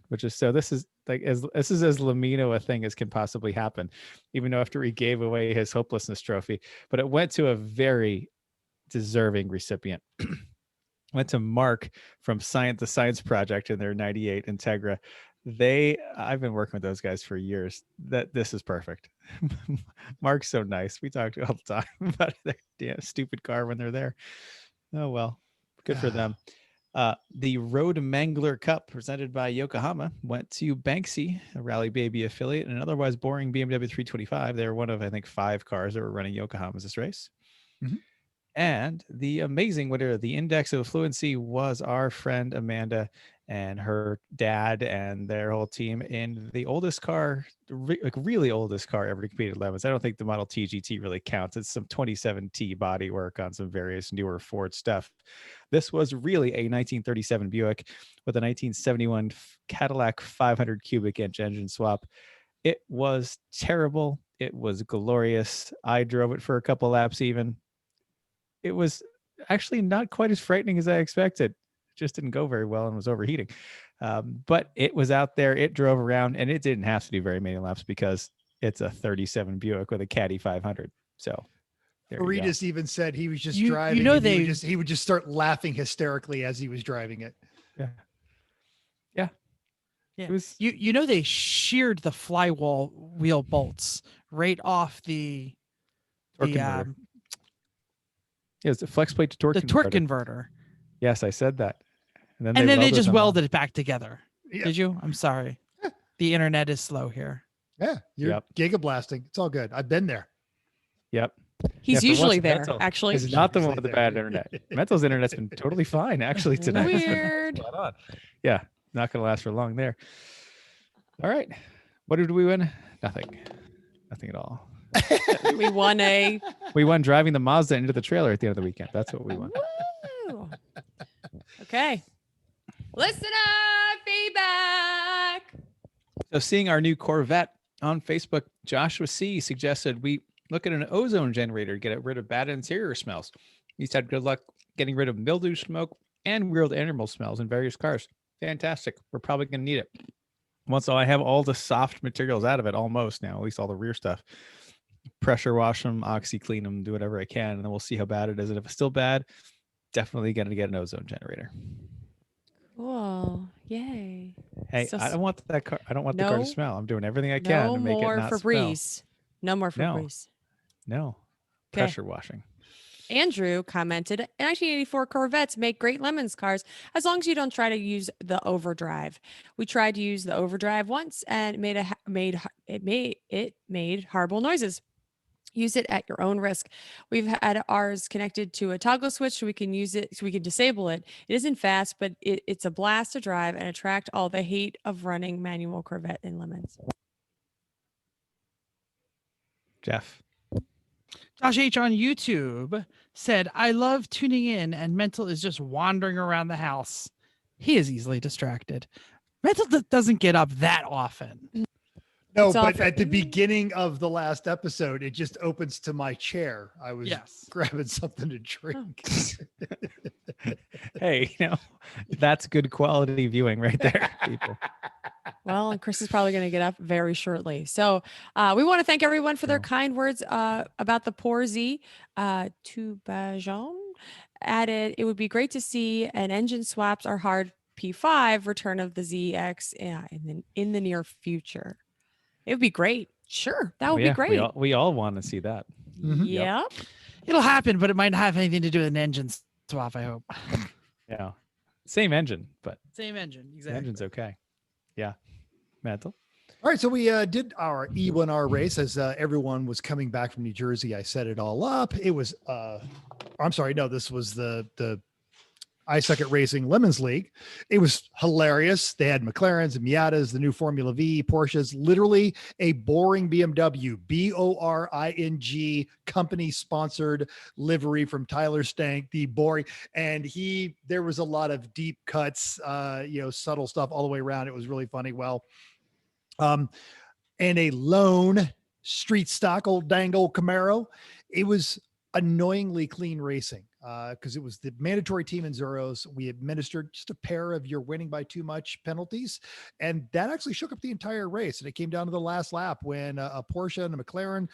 C: which is so. This is as Lamino a thing as can possibly happen, even though after he gave away his hopelessness trophy, but it went to a very deserving recipient. Went to Mark from the Science Project in their '98 Integra. I've been working with those guys for years. This is perfect. Mark's so nice. We talk all the time about their damn stupid car when they're there. Oh well, good for them. The Road Mangler Cup presented by Yokohama went to Banksy, a Rally Baby affiliate, and an otherwise boring BMW 325. They were one of, I think, 5 cars that were running Yokohama's this race. Mm-hmm. And the amazing winner of the Index of Fluency was our friend Amanda and her dad and their whole team in the oldest car, really oldest car ever to compete at Lemons. I don't think the Model T GT really counts. It's some 27T bodywork on some various newer Ford stuff. This was really a 1937 Buick with a 1971 Cadillac 500 cubic inch engine swap. It was terrible. It was glorious. I drove it for a couple laps even. It was actually not quite as frightening as I expected. Just didn't go very well and was overheating. But it was out there. It drove around, and it didn't have to do very many laps because it's a 37 Buick with a Caddy 500. So
B: Regis even said he was just driving. He would just start laughing hysterically as he was driving it.
C: Yeah.
A: It was, they sheared the flywheel wheel bolts right off the
C: converter. Yeah, it's a flex plate to torque
A: converter.
C: Yes, I said that.
A: And then they just welded it back together. Yeah. Did you? I'm sorry. Yeah. The internet is slow here.
B: Yeah, you're gigablasting. It's all good. I've been there.
C: Yep.
D: He's usually there, actually.
C: He's not the one with the bad internet. Mental's internet's been totally fine, actually, tonight.
D: Weird.
C: Yeah, not going to last for long there. All right. What did we win? Nothing at all.
D: We
C: won driving the Mazda into the trailer at the end of the weekend. That's what we won.
D: Woo. Okay. Listener feedback.
C: So seeing our new Corvette on Facebook, Joshua C suggested we look at an ozone generator to get rid of bad interior smells. He's had good luck getting rid of mildew, smoke, and weird animal smells in various cars. Fantastic. We're probably going to need it. Once I have all the soft materials out of it, almost now, at least all the rear stuff, pressure wash them, OxyClean them, do whatever I can, and then we'll see how bad it is. And if it's still bad, definitely going to get an ozone generator.
D: Cool. Yay.
C: Hey,
D: So,
C: I don't want that car. I don't want the car to smell. I'm doing everything I can
D: no
C: to make it
D: more
C: not
D: Febreze. No more
C: No.
D: Febreze.
C: No.
D: Okay.
C: Pressure washing.
D: Andrew commented, 1984 Corvettes make great lemons cars as long as you don't try to use the overdrive. We tried to use the overdrive once and it made horrible noises. Use it at your own risk. We've had ours connected to a toggle switch so we can use it, so we can disable it. It isn't fast, but it's a blast to drive and attract all the hate of running manual Corvette in lemons.
C: Jeff.
A: Josh H on YouTube said, I love tuning in and Mental is just wandering around the house. He is easily distracted. Mental doesn't get up that often.
B: No,
D: It's
B: but
D: often-
B: at the beginning of the last episode, it just opens to my chair. I was grabbing something to drink.
C: Hey, that's good quality viewing right there, people.
D: Well, and Chris is probably going to get up very shortly. So we want to thank everyone for their kind words about the Poor Z. Tubajon added, it would be great to see an engine swaps or hard P5 return of the ZX in the near future. It would be great. Sure, that would be great.
C: We all want to see that.
D: Mm-hmm. Yep.
A: It'll happen, but it might not have anything to do with an engine swap, I hope.
C: Yeah. Same engine, but
A: same engine. Exactly.
C: The engine's okay. Yeah. Mental.
B: All right, so we did our E1R race as everyone was coming back from New Jersey. I set it all up. It was, I'm sorry, no, this was the I Suck at Racing Lemons League. It was hilarious. They had McLarens and Miatas, the new Formula V, Porsches, literally a boring BMW, BORING company sponsored livery from Tyler Stank, the boring. And there was a lot of deep cuts, subtle stuff all the way around. It was really funny. Well, and a lone street stock old dangle Camaro. It was annoyingly clean racing because it was the mandatory team in Zuros. We administered just a pair of you're winning by too much penalties, and that actually shook up the entire race. And it came down to the last lap when a Porsche and a McLaren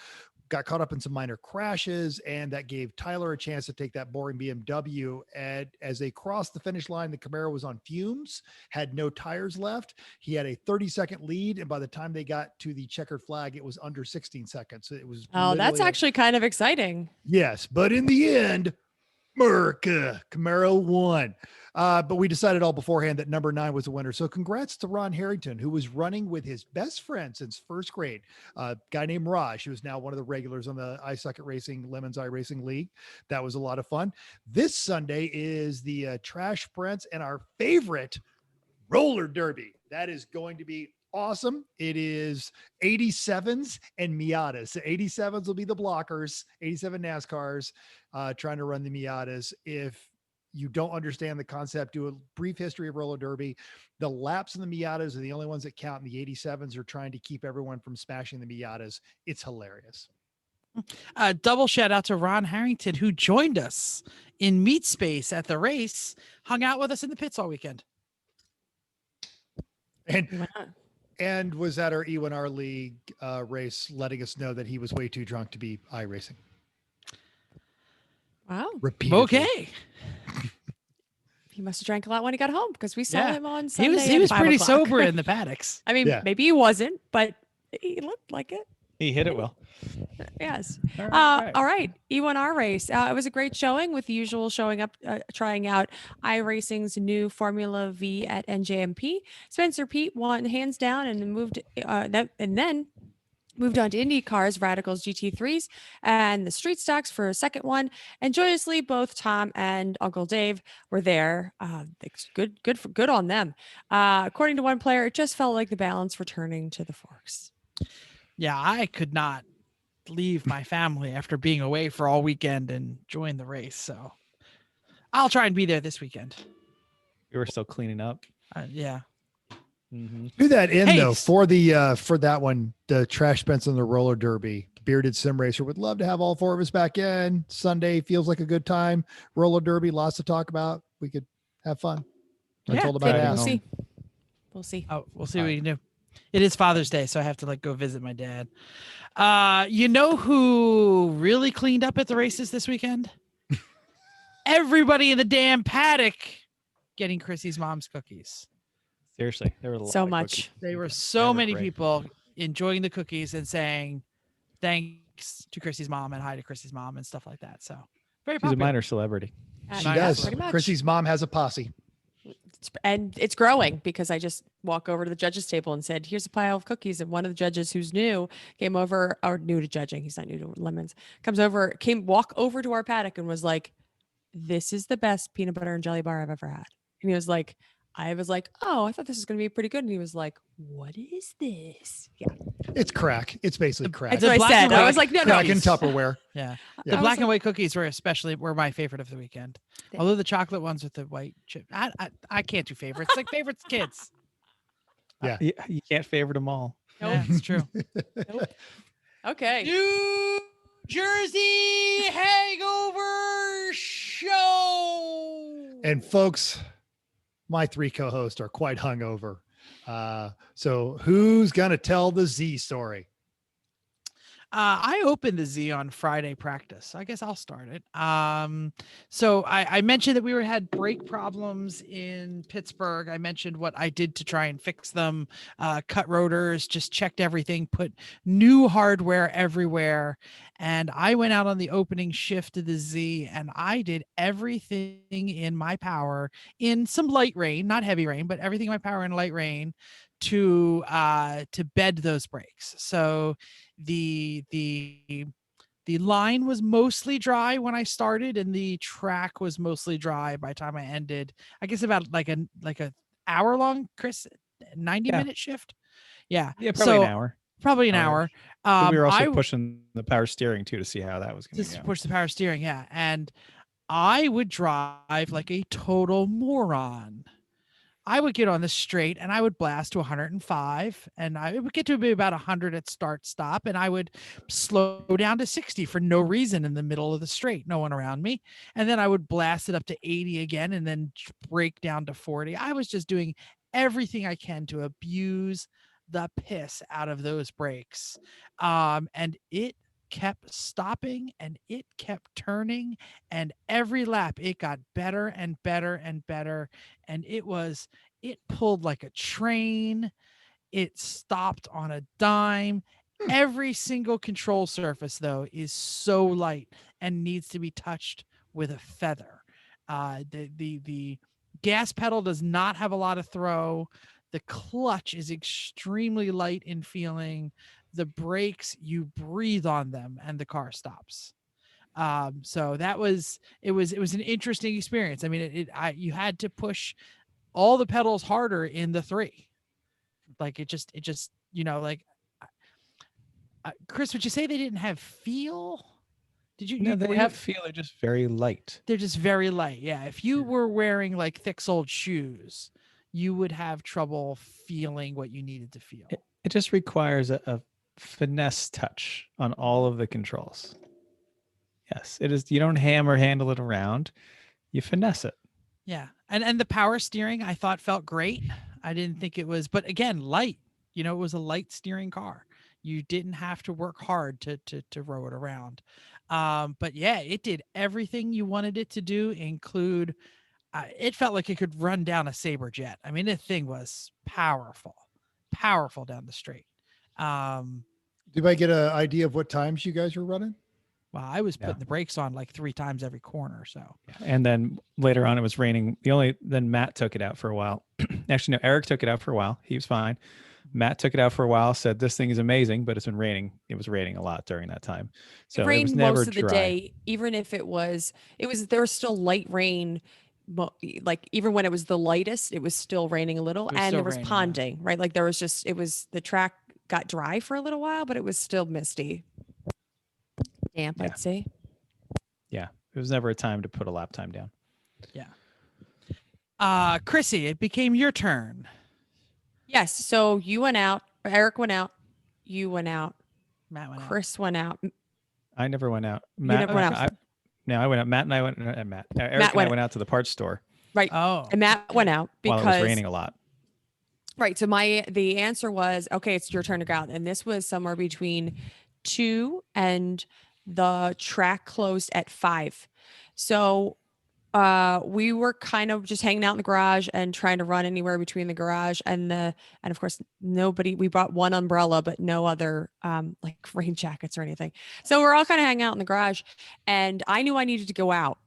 B: got caught up in some minor crashes, and that gave Tyler a chance to take that boring BMW. And as they crossed the finish line, the Camaro was on fumes, had no tires left. He had a 30-second lead, and by the time they got to the checkered flag, it was under 16 seconds. It was
D: that's actually kind of exciting.
B: Yes, but in the end, Camaro won. But we decided all beforehand that number 9 was the winner. So congrats to Ron Harrington, who was running with his best friend since first grade, a guy named Raj, who is now one of the regulars on the I Suck at Racing Lemons iRacing League. That was a lot of fun. This Sunday is the Trash Prince and our favorite roller derby. That is going to be awesome. It is 87s and Miatas. The 87s will be the blockers, 87 NASCARs trying to run the Miatas. If you don't understand the concept, do a brief history of roller derby. The laps in the Miatas are the only ones that count, and the 87s are trying to keep everyone from smashing the Miatas. It's hilarious.
A: Double shout out to Ron Harrington, who joined us in Meat Space at the race, hung out with us in the pits all weekend.
B: And was at our E1R League race, letting us know that he was way too drunk to be iRacing.
D: Wow.
B: Repeatedly.
A: Okay.
D: He must have drank a lot when he got home because we saw him on Sunday.
A: He was
D: at
A: pretty
D: 5:00.
A: sober in the paddocks.
D: I mean, maybe he wasn't, but he looked like it.
C: He hit it well.
D: Yes.
C: All right.
D: All right. E1R race. It was a great showing with the usual showing up, trying out iRacing's new Formula V at NJMP. Spencer Pete won hands down and then moved on to Indy cars, Radicals GT3s, and the street stocks for a second one. And joyously, both Tom and Uncle Dave were there. Good on them. According to one player, it just felt like the balance returning to the Forks.
A: Yeah, I could not leave my family after being away for all weekend and join the race. So I'll try and be there this weekend.
C: You were still cleaning up.
A: Yeah.
B: To that end,
A: Hey,
B: though, for that one, the Trash Spencer and the roller derby, Bearded Sim Racer would love to have all 4 of us back in. Sunday feels like a good time. Roller derby, lots to talk about. We could have fun. I told about
C: driving
D: We'll
B: ass.
D: see. We'll see.
A: Oh, we'll see what we can do. It is Father's Day, so I have to like go visit my dad. You know who really cleaned up at the races this weekend? Everybody in the damn paddock getting Chrissy's mom's cookies.
C: Seriously, there were a lot
D: So
C: of
D: much.
C: cookies.
A: There were
C: They
A: so
C: were
A: many
C: great.
A: people enjoying the cookies and saying thanks to Chrissy's mom and hi to Chrissy's mom and stuff like that. So very
C: She's a
A: popular.
C: minor celebrity.
B: She
A: Mine
B: does.
A: pretty
D: much.
B: Chrissy's mom has a posse.
D: And it's growing because I just walk over to the judges table and said, here's a pile of cookies. And one of the judges who's new came over, or new to judging. He's not new to lemons, walk over to our paddock and was like, this is the best peanut butter and jelly bar I've ever had. And he was like, I was like, oh, I thought this was going to be pretty good. And he was like, what is this? Yeah.
B: It's crack. It's basically crack.
D: That's
A: The
D: what I
A: black
D: said.
A: and
D: I
A: white
D: was like, no,
B: Crack
D: no.
B: and Tupperware.
A: Yeah.
B: Yeah.
A: The
D: I
A: black
D: was
A: and white cookies were my favorite of the weekend.
D: They-
A: Although the chocolate ones with the white chip, I can't do favorites. Like favorites, kids.
B: Yeah.
C: You can't favorite them all.
D: Nope.
A: Yeah, it's true.
D: Okay.
A: New Jersey Hangover Show.
B: And folks, my 3 co-hosts are quite hungover. So who's gonna tell the Z story?
A: I opened the Z on Friday practice. I guess I'll start it. So I mentioned that we had brake problems in Pittsburgh. I mentioned what I did to try and fix them, cut rotors, just checked everything, put new hardware everywhere. And I went out on the opening shift of the Z and I did everything in my power in some light rain, not heavy rain, but everything in my power in light rain to bed those brakes. So the line was mostly dry when I started and the track was mostly dry by the time I ended. I guess about like a hour long, Chris, 90-minute shift. Yeah.
C: Probably an hour.
A: Probably an
C: Hour.
A: hour.
C: But we were also pushing the power steering too to see how that was going to go.
A: Push the power steering, yeah. And I would drive like a total moron. I would get on the straight and I would blast to 105 and I would get to be about 100 at start stop and I would slow down to 60 for no reason in the middle of the straight, no one around me. And then I would blast it up to 80 again and then break down to 40. I was just doing everything I can to abuse the piss out of those brakes. And it kept stopping and it kept turning and every lap it got better and better and better and it pulled like a train. It stopped on a dime. Every single control surface though is so light and needs to be touched with a feather. The gas pedal does not have a lot of throw. The clutch is extremely light in feeling. The brakes, you breathe on them and the car stops. So it was an interesting experience. I mean, you had to push all the pedals harder in the 3. Like it just, like Chris, would you say they didn't have feel? Did you?
C: No, they have feel. They're just very light.
A: They're just very light. Yeah. If you were wearing like thick soled shoes, you would have trouble feeling what you needed to feel.
C: It just requires a finesse touch on all of the controls. Yes, it is. You don't hammer handle it around, you finesse it.
A: Yeah. And the power steering I thought felt great. I didn't think it was, but again, light, it was a light steering car. You didn't have to work hard to row it around. But yeah, it did everything you wanted it to do, include it felt like it could run down a Sabre jet. I mean, the thing was powerful down the straight.
B: Did I get an idea of what times you guys were running?
A: Well, I was putting the brakes on like 3 times every corner. So,
C: and then later on it was raining. Then Matt took it out for a while. Actually, no, Eric took it out for a while. He was fine. Matt took it out for a while, said this thing is amazing, but it's been raining. It was raining a lot during that time. So
D: it rained
C: was never
D: most of the
C: dry.
D: day, even if there was still light rain. Like even when it was the lightest, it was still raining a little and there was ponding, right? Like the track got dry for a little while, but it was still misty. Damp, I'd say.
C: Yeah. It was never a time to put a lap time down.
A: Yeah. Chrissy, it became your turn.
D: Yes. So you went out. Eric went out. You went out.
A: Matt went out.
D: Chris went out.
C: I never went out.
D: You
C: Matt,
D: never went out.
C: No, I went out. Matt and I went. Matt. Eric and I went out to the parts store.
D: Right.
A: Oh.
D: And Matt went out because
C: while it was raining a lot.
D: Right. So the answer was, okay, it's your turn to go out. And this was somewhere between 2 and the track closed at 5. So we were kind of just hanging out in the garage and trying to run anywhere between the garage and of course we brought one umbrella, but no other like rain jackets or anything. So we're all kind of hanging out in the garage, and I knew I needed to go out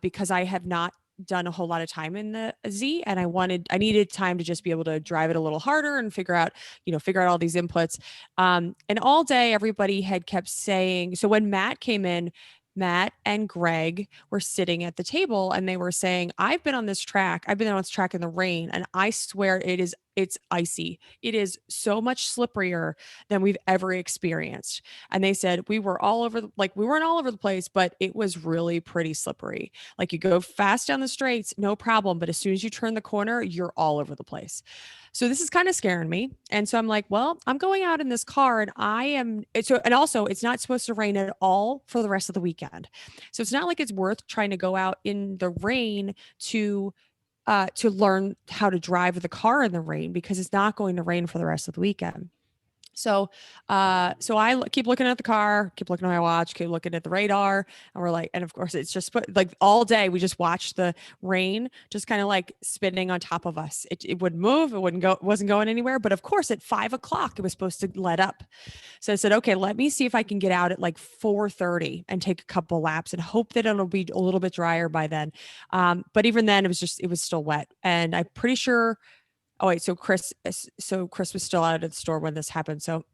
D: because I have not done a whole lot of time in the Z, and I needed time to just be able to drive it a little harder and figure out all these inputs. And all day everybody had kept saying, so when Matt came in, Matt and Greg were sitting at the table and they were saying, I've been on this track in the rain, and I swear it's icy. It is so much slipperier than we've ever experienced. And they said we weren't all over the place, but it was really pretty slippery. Like, you go fast down the straights, no problem. But as soon as you turn the corner, you're all over the place. So this is kind of scaring me. And so I'm like, well, I'm going out in this car, and also it's not supposed to rain at all for the rest of the weekend. So it's not like it's worth trying to go out in the rain to learn how to drive the car in the rain, because it's not going to rain for the rest of the weekend. So I keep looking at the car, keep looking at my watch, keep looking at the radar, and we're like, and of course it's just like all day we just watched the rain just kind of like spinning on top of us. It would move, it wasn't going anywhere. But of course at 5 o'clock it was supposed to let up. So I said, okay, let me see if I can get out at like 4:30 and take a couple laps and hope that it'll be a little bit drier by then. But even then it was still wet, and I'm pretty sure. Oh wait, so Chris was still out at the store when this happened. So,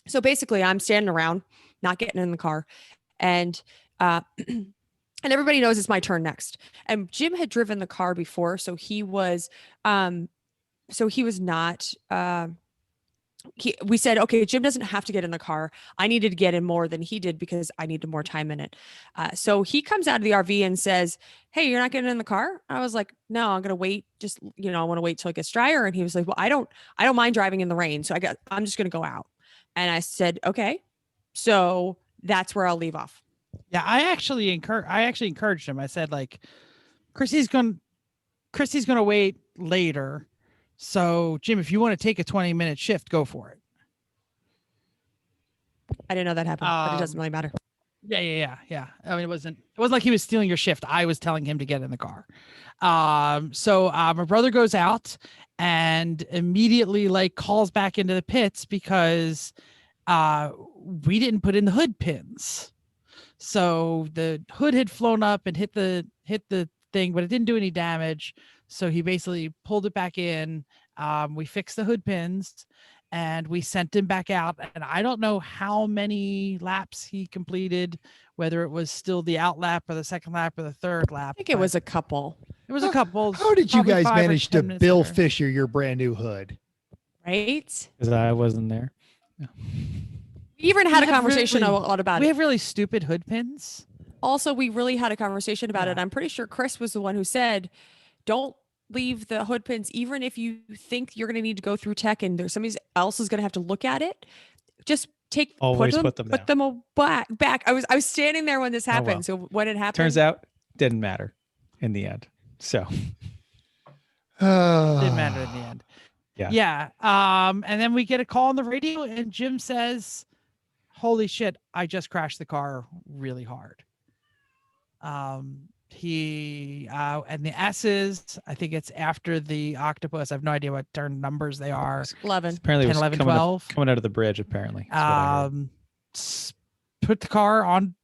D: so basically, I'm standing around, not getting in the car, and and everybody knows it's my turn next. And Jim had driven the car before, so he was not. We said, okay, Jim doesn't have to get in the car. I needed to get in more than he did because I needed more time in it. So he comes out of the RV and says, hey, you're not getting in the car? I was like, no, I'm going to wait. Just, I want to wait till it gets drier. And he was like, well, I don't mind driving in the rain. So I'm just going to go out. And I said, okay, so that's where I'll leave off.
A: Yeah. I actually encouraged him. I said, like, Chrissy's going to wait later. So, Jim, if you want to take a 20-minute shift, go for it.
D: I didn't know that happened, but it doesn't really matter.
A: Yeah. I mean, it wasn't like he was stealing your shift. I was telling him to get in the car. So my brother goes out and immediately like calls back into the pits because we didn't put in the hood pins. So the hood had flown up and hit the thing, but it didn't do any damage. So he basically pulled it back in. We fixed the hood pins and we sent him back out. And I don't know how many laps he completed, whether it was still the out lap or the second lap or the third lap.
D: I think it was a couple.
A: It was a couple.
B: How did you guys manage to Bill Fisher your brand new hood?
D: Right?
C: Because I wasn't there.
D: No. We even had a conversation a lot about it.
A: We have really stupid hood pins.
D: Also, we really had a conversation about it. I'm pretty sure Chris was the one who said, don't leave the hood pins, even if you think you're going to need to go through tech and there's somebody else is going to have to look at it. Just put them back. I was standing there when this happened. Oh, well. So when it happened,
C: turns out didn't matter in the end. So
A: didn't matter in the end.
C: Yeah.
A: And then we get a call on the radio and Jim says, holy shit, I just crashed the car really hard. He and the S's, I think it's after the octopus. I have no idea what turn numbers they are.
D: 11.
C: Apparently
A: 10, 11, 12.
C: Coming out of the bridge, apparently.
A: Put the car on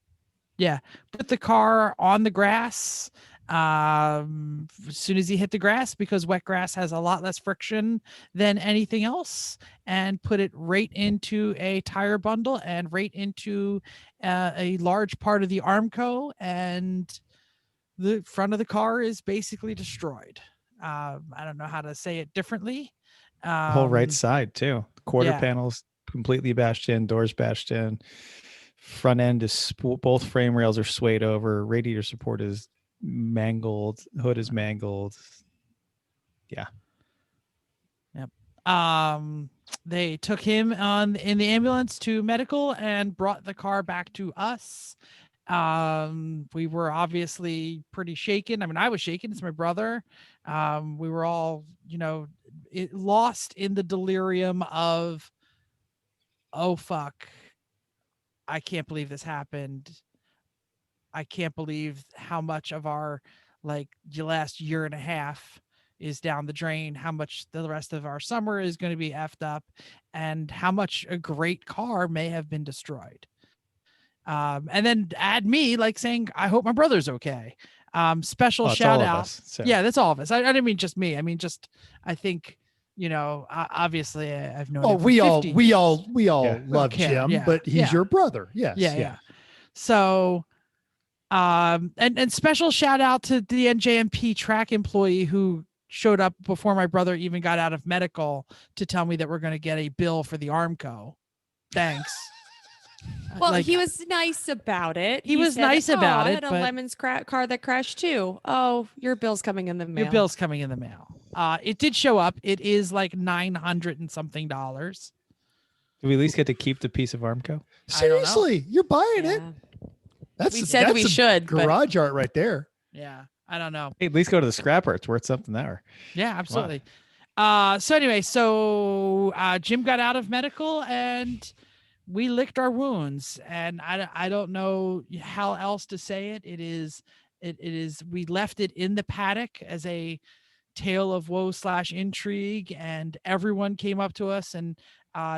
A: the grass. As soon as he hit the grass, because wet grass has a lot less friction than anything else, and put it right into a tire bundle and right into a large part of the Armco, and the front of the car is basically destroyed. I don't know how to say it differently.
C: The whole right side too. Quarter panels completely bashed in, doors bashed in. Front end is both frame rails are swayed over. Radiator support is mangled. Hood is mangled. Yeah.
A: Yep. They took him in the ambulance to medical and brought the car back to us. We were obviously pretty shaken. I mean, I was shaken. It's my brother. We were all, lost in the delirium of, oh fuck, I can't believe this happened. I can't believe how much of our the last year and a half is down the drain, how much the rest of our summer is going to be effed up, and how much a great car may have been destroyed. And then add me saying, I hope my brother's okay. Special shout out.
C: So.
A: Yeah, that's all of us. I didn't mean just me. I mean, I think, obviously I've known.
B: Oh, we all love
A: Jim,
B: but he's your brother. Yes.
A: Yeah. So, and special shout out to the NJMP track employee who showed up before my brother even got out of medical to tell me that we're going to get a bill for the Armco. Thanks.
D: Well, he was nice about it.
A: He was nice about it.
D: I had a Lemons car that crashed too. Oh, your bill's coming in the mail.
A: Your bill's coming in the mail. It did show up. It is $900 and something. Do
C: we at least get to keep the piece of Armco?
B: Seriously, you're buying it.
D: We said we should.
B: Garage art right there.
A: Yeah, I don't know.
C: Hey, at least go to the scrapper. It's worth something there.
A: Yeah, absolutely. So anyway, Jim got out of medical and we licked our wounds, and I don't know how else to say it. It is we left it in the paddock as a tale of woe / intrigue, and everyone came up to us and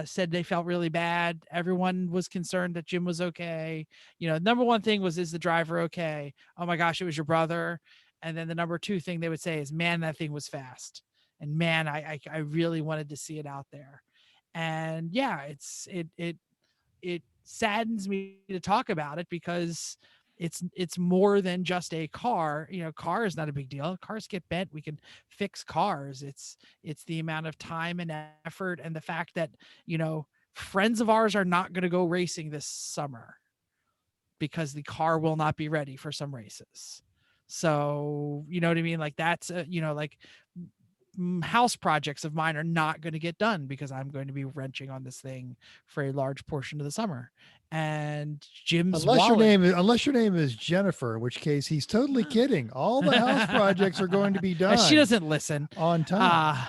A: said they felt really bad. Everyone was concerned that Jim was okay. Number one thing was, is the driver okay? Oh my gosh, it was your brother. And then the number two thing they would say is, man, that thing was fast. And man, I really wanted to see it out there. And yeah, it saddens me to talk about it because it's more than just a car. Car is not a big deal. Cars get bent. We can fix cars. It's the amount of time and effort, and the fact that, friends of ours are not going to go racing this summer because the car will not be ready for some races. So, you know what I mean? That's, house projects of mine are not going to get done because I'm going to be wrenching on this thing for a large portion of the summer. And Jim's
B: unless your name is Jennifer, in which case he's totally kidding. All the house projects are going to be done.
A: She doesn't listen
B: on time.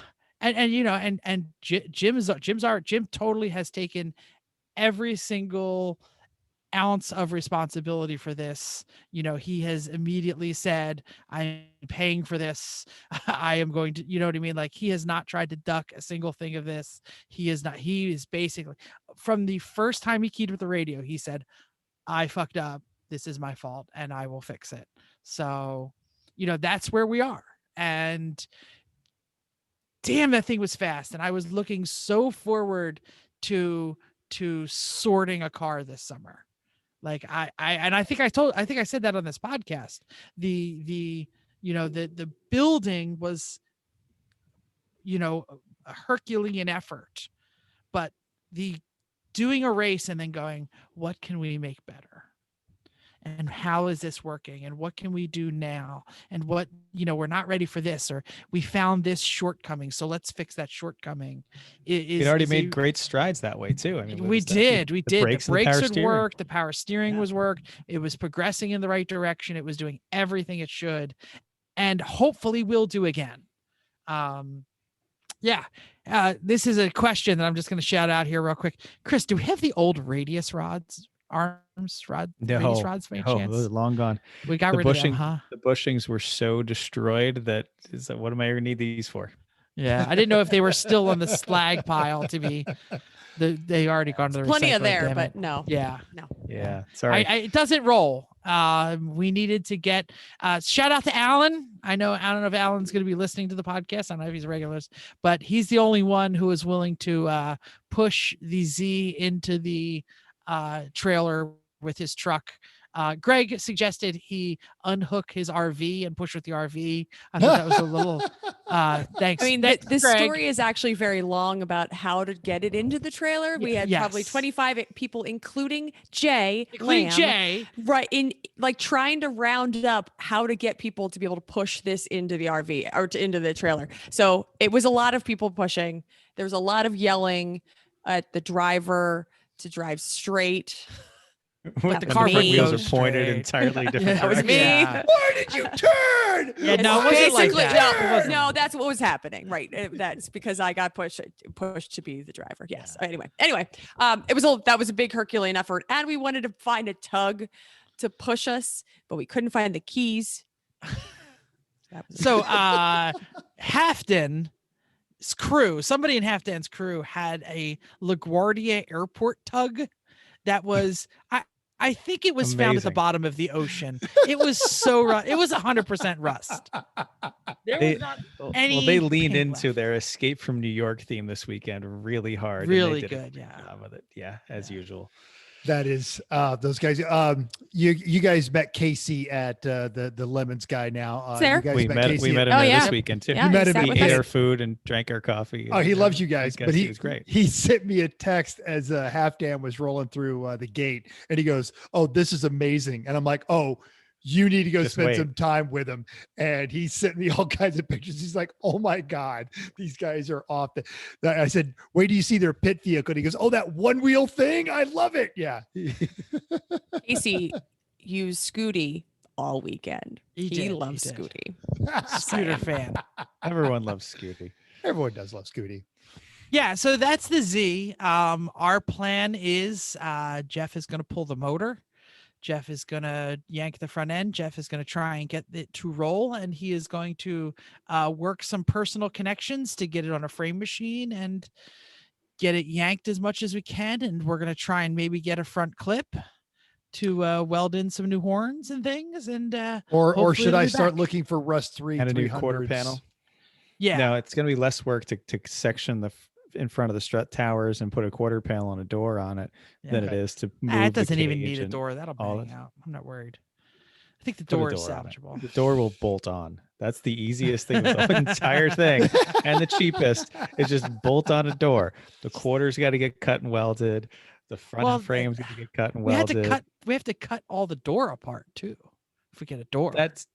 A: Jim totally has taken every single ounce of responsibility for this. He has immediately said, I'm paying for this. I am going to, you know what I mean? He has not tried to duck a single thing of this. He is basically, from the first time he keyed with the radio, he said, I fucked up. This is my fault and I will fix it. So, that's where we are. And damn, that thing was fast. And I was looking so forward to sorting a car this summer. I think I said that on this podcast. The building was, a Herculean effort, but the doing a race and then going, what can we make better? And how is this working? And what can we do now? And what, we're not ready for this, or we found this shortcoming, so let's fix that shortcoming.
C: It already made great strides that way too. I mean,
A: we did. The brakes would work. The power steering was worked. It was progressing in the right direction. It was doing everything it should, and hopefully will do again. This is a question that I'm just going to shout out here real quick. Chris, do we have the old radius rods? Radius rods by any chance?
C: Those are long gone.
A: We got rid of them, huh?
C: The bushings were so destroyed that what am I going to need these for?
A: Yeah, I didn't know if they were still on the slag pile to be. They already gone to the
D: plenty
A: recycling,
D: of there, but no.
A: Yeah,
D: no.
C: Yeah, sorry.
A: It doesn't roll. We needed to get shout out to Alan. I don't know if Alan's going to be listening to the podcast. I don't know if he's a regular, but he's the only one who is willing to push the Z into the trailer with his truck. Greg suggested he unhook his RV and push with the RV. I thought that was a little thanks.
D: I mean, the story is actually very long about how to get it into the trailer. We had probably 25 people, including Jay, right, in trying to round up how to get people to be able to push this into the RV or into the trailer. So it was a lot of people pushing. There was a lot of yelling at the driver to drive straight.
C: When
D: That
C: the
D: was me.
C: wheels are
A: Straight.
C: pointed entirely different
D: That was
C: directions.
D: me.
A: Yeah.
B: Why did you turn?
A: Yeah, no, it wasn't like
D: Basically,
A: that. It
D: no,
A: wasn't.
D: no, that's what was happening. Right. That's because I got pushed to be the driver. Yes. Anyway, that was a big Herculean effort. And we wanted to find a tug to push us, but we couldn't find the keys.
A: So Halfden's crew, somebody in Halfden's crew had a LaGuardia airport tug that was I think it was found at the
C: Amazing.
A: bottom of the ocean. It was so it was 100% rust. There was not any
C: Well, they leaned
A: pin
C: into
A: left.
C: their Escape from New York theme this weekend really hard.
A: Really
C: and they did
A: good,
C: a
A: yeah.
C: job with it. Yeah, as usual.
B: That is those guys. You guys met Casey at the Lemons guy now.
D: There.
B: You guys
C: We met
B: Casey
C: him
D: Oh,
C: there
D: yeah.
C: this weekend too.
D: Yeah,
B: You met him
D: sat
B: at
D: with
C: He ate
D: us.
C: our food and drank our coffee.
B: Oh, he
C: and,
B: loves you guys,
C: I
B: but
C: guess
B: he
C: was great.
B: He sent me a text as Half Dan was rolling through the gate, and he goes, "Oh, this is amazing," and I'm like, "Oh, you need to go
C: Just
B: spend
C: wait.
B: some time with him." And he sent me all kinds of pictures. He's like, "Oh my God, these guys are off." I said, "Wait till you see their pit vehicle." And he goes, "Oh, that one wheel thing, I love it." Yeah.
D: Casey used Scooty all weekend.
A: He did, he
D: loves
A: did.
D: Scooty.
A: Scooter fan.
C: Everyone loves Scooty.
B: Everyone does love Scooty.
A: Yeah, so that's the Z. Our plan is Jeff is going to pull the motor. Jeff is going to yank the front end. Jeff is going to try and get it to roll, and he is going to work some personal connections to get it on a frame machine and get it yanked as much as we can. And we're going to try and maybe get a front clip to weld in some new horns and things. And
B: Or
A: hopefully
B: should
A: it'll
B: I
A: be
B: start
A: back.
B: looking for Rust 3
C: And a new
B: 300s?
C: quarter panel.
A: Yeah.
C: No, it's going to be less work to section in front of the strut towers and put a quarter panel and a door on it than it
B: Okay.
C: is to move
A: It
C: the
A: doesn't even
C: cage
A: need a
C: and
A: door. That'll
C: all
A: bang
C: that.
A: out. I'm not worried. I think the
C: Put a
A: door is
C: door on it.
A: salvageable.
C: The door will bolt on. That's the easiest thing with the entire thing, and the cheapest is just bolt on a door. The quarters got to get cut and welded. The front
A: Well,
C: frames got to get cut and
A: We have
C: welded.
A: to cut. We have to cut all the door apart too. If we get a door,
C: That's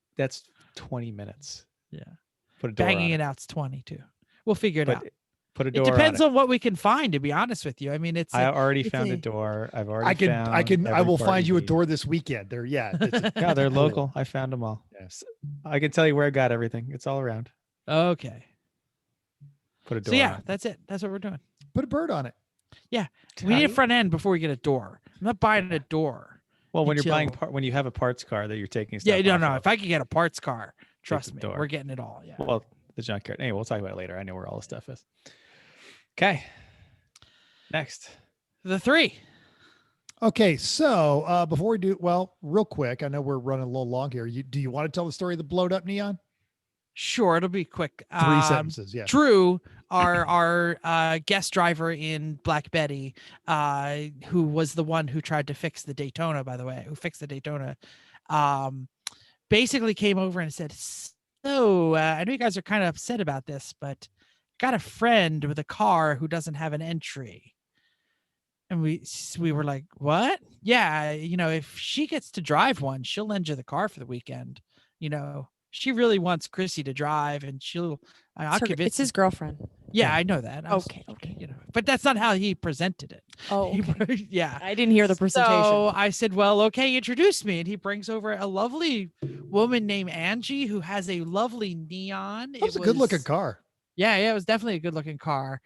C: 20 minutes.
A: yeah.
C: Put a door
A: Banging
C: on
A: it out's 20 too. We'll figure it
C: But
A: out.
C: Put a
A: It
C: door
A: depends
C: on it.
A: on what we can find. To be honest with you, I mean, it's.
C: I already
A: it's
C: found
A: a-
C: a door. I've already found
B: I
C: every
B: will
C: part
B: find you a
C: need.
B: door this weekend. They're yeah.
C: Yeah, they're
B: Cool.
C: local. I found them all.
B: Yes.
C: I can tell you where I got everything. It's all around.
A: Okay.
C: Put a door
A: So yeah,
C: on it.
A: that's it. That's what we're doing.
B: Put a bird on it.
A: We need a front end before we get a door. I'm not buying a door.
C: Well, when you're buying
A: until-
C: when you have a parts car that you're taking
A: Yeah,
C: stuff
A: no,
C: off
A: no.
C: of,
A: If I could get a parts car, trust
C: the
A: me,
C: door.
A: we're getting it all. Yeah.
C: well, the junkyard. Anyway, we'll talk about it later. I know where all the stuff is. Okay. Next.
A: The 3.
B: Okay, so before we do, well, real quick, I know we're running a little long here. Do you want to tell the story of the blowed up neon?
A: Sure, it'll be quick.
B: 3 sentences, yeah.
A: Drew, our guest driver in Black Betty, who was the one who tried to fix the Daytona, by the way, who fixed the Daytona, basically came over and said, "So I know you guys are kind of upset about this, but got a friend with a car who doesn't have an entry." And we were like, "What? Yeah, if she gets to drive one, she'll lend you the car for the weekend. She really wants Chrissy to drive, and I'll convince."
D: It's his girlfriend.
A: Yeah, I know that.
D: Okay.
A: But that's not how he presented it.
D: Oh, okay.
A: Yeah.
D: I didn't hear the presentation.
A: So I said, "Well, okay, introduce me." And he brings over a lovely woman named Angie who has a lovely neon.
B: It was a good looking car.
A: Yeah, it was definitely a good looking car.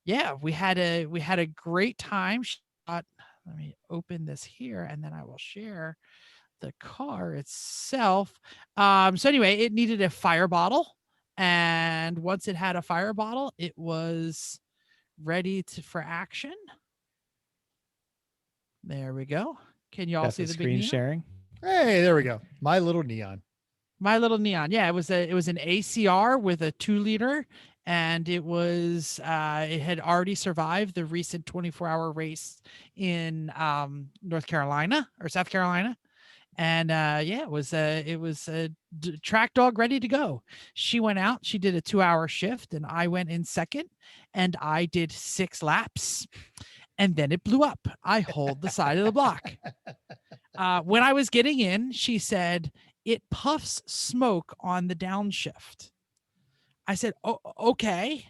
A: Yeah, we had a great time. Let me open this here and then I will share the car itself. So anyway, it needed a fire bottle. And once it had a fire bottle, it was ready for action. There we go. Can you all
C: That's
A: see
C: the
A: the big
C: screen
A: neon?
C: sharing.
B: Hey, there we go. My little neon.
A: My little neon. Yeah, it was an ACR with a 2-liter, and it had already survived the recent 24-hour race in North Carolina or South Carolina. And it was a track dog ready to go. She went out, she did a 2-hour shift, and I went in second, and I did 6 laps, and then it blew up. I hauled the side of the block. When I was getting in, she said, "It puffs smoke on the downshift." I said, oh, okay.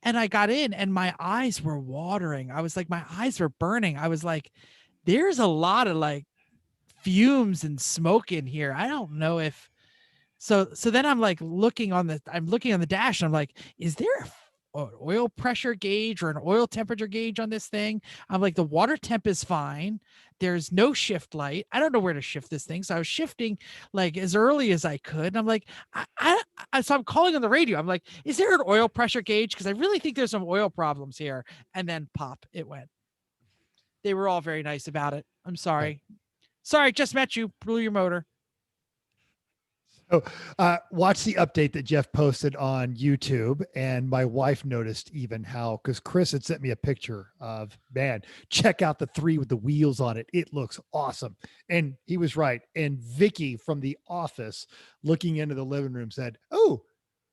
A: And I got in and my eyes were watering. I was like, my eyes were burning. I was like, there's a lot of like fumes and smoke in here. I don't know if so then I'm like looking on the dash and I'm like, is there an oil pressure gauge or an oil temperature gauge on this thing? I'm like, the water temp is fine. There's no shift light. I don't know where to shift this thing. So I was shifting like as early as I could. And I'm like, so I'm calling on the radio. I'm like, is there an oil pressure gauge? Because I really think there's some oil problems here. And then pop, it went. They were all very nice about it. I'm sorry. Sorry, just met you. Blew your motor.
B: So watch the update that Jeff posted on YouTube. And my wife noticed even how, because Chris had sent me a picture of, man, check out the 3 with the wheels on it. It looks awesome. And he was right. And Vicky from the office looking into the living room said, oh,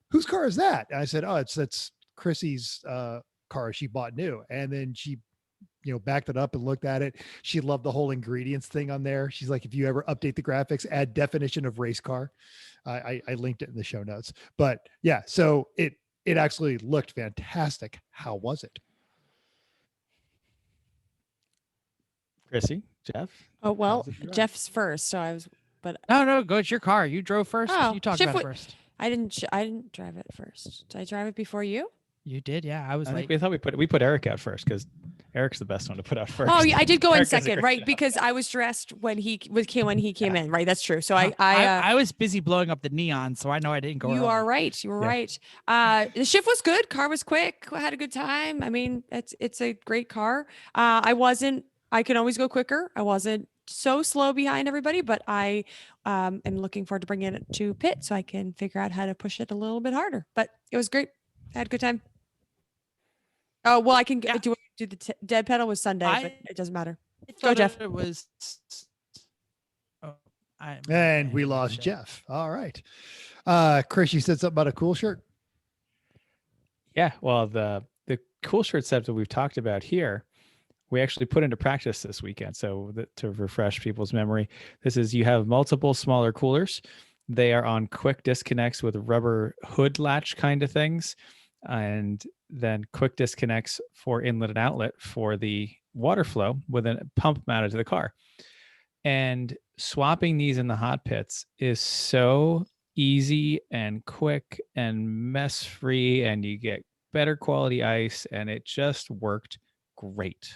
B: whose car is that? And I said, oh, that's Chrissy's car she bought new. And then she backed it up and looked at it. She loved the whole ingredients thing on there. She's like, if you ever update the graphics, add definition of race car. I linked it in the show notes, but yeah, so it actually looked fantastic. How was it?
C: Chrissy, Jeff?
D: Oh, well, Jeff's first. So
A: no, go. It's your car. You drove first.
D: Oh,
A: you talked about it first.
D: I didn't drive it first. Did I drive it before you?
A: You did, yeah. I was like,
C: we thought we put Eric out first because Eric's the best one to put out first.
D: Oh yeah, I did go in second, right? Because I was dressed when he came in, right? That's true. So I
A: was busy blowing up the neon, so I know I didn't go.
D: You are right. You were right. The shift was good. Car was quick. I had a good time. I mean, it's a great car. I can always go quicker. I wasn't so slow behind everybody, but I am looking forward to bringing it to pit so I can figure out how to push it a little bit harder. But it was great. I had a good time. Oh, well, I can do the dead pedal was Sunday, but it doesn't matter. Go, Jeff.
A: It was.
B: And we lost Jeff. All right. Chris, you said something about a cool shirt.
C: Yeah. Well, the cool shirt set that we've talked about here, we actually put into practice this weekend. So to refresh people's memory, you have multiple smaller coolers. They are on quick disconnects with rubber hood latch kind of things. And then quick disconnects for inlet and outlet for the water flow with a pump mounted to the car. And swapping these in the hot pits is so easy and quick and mess free, and you get better quality ice, and it just worked great.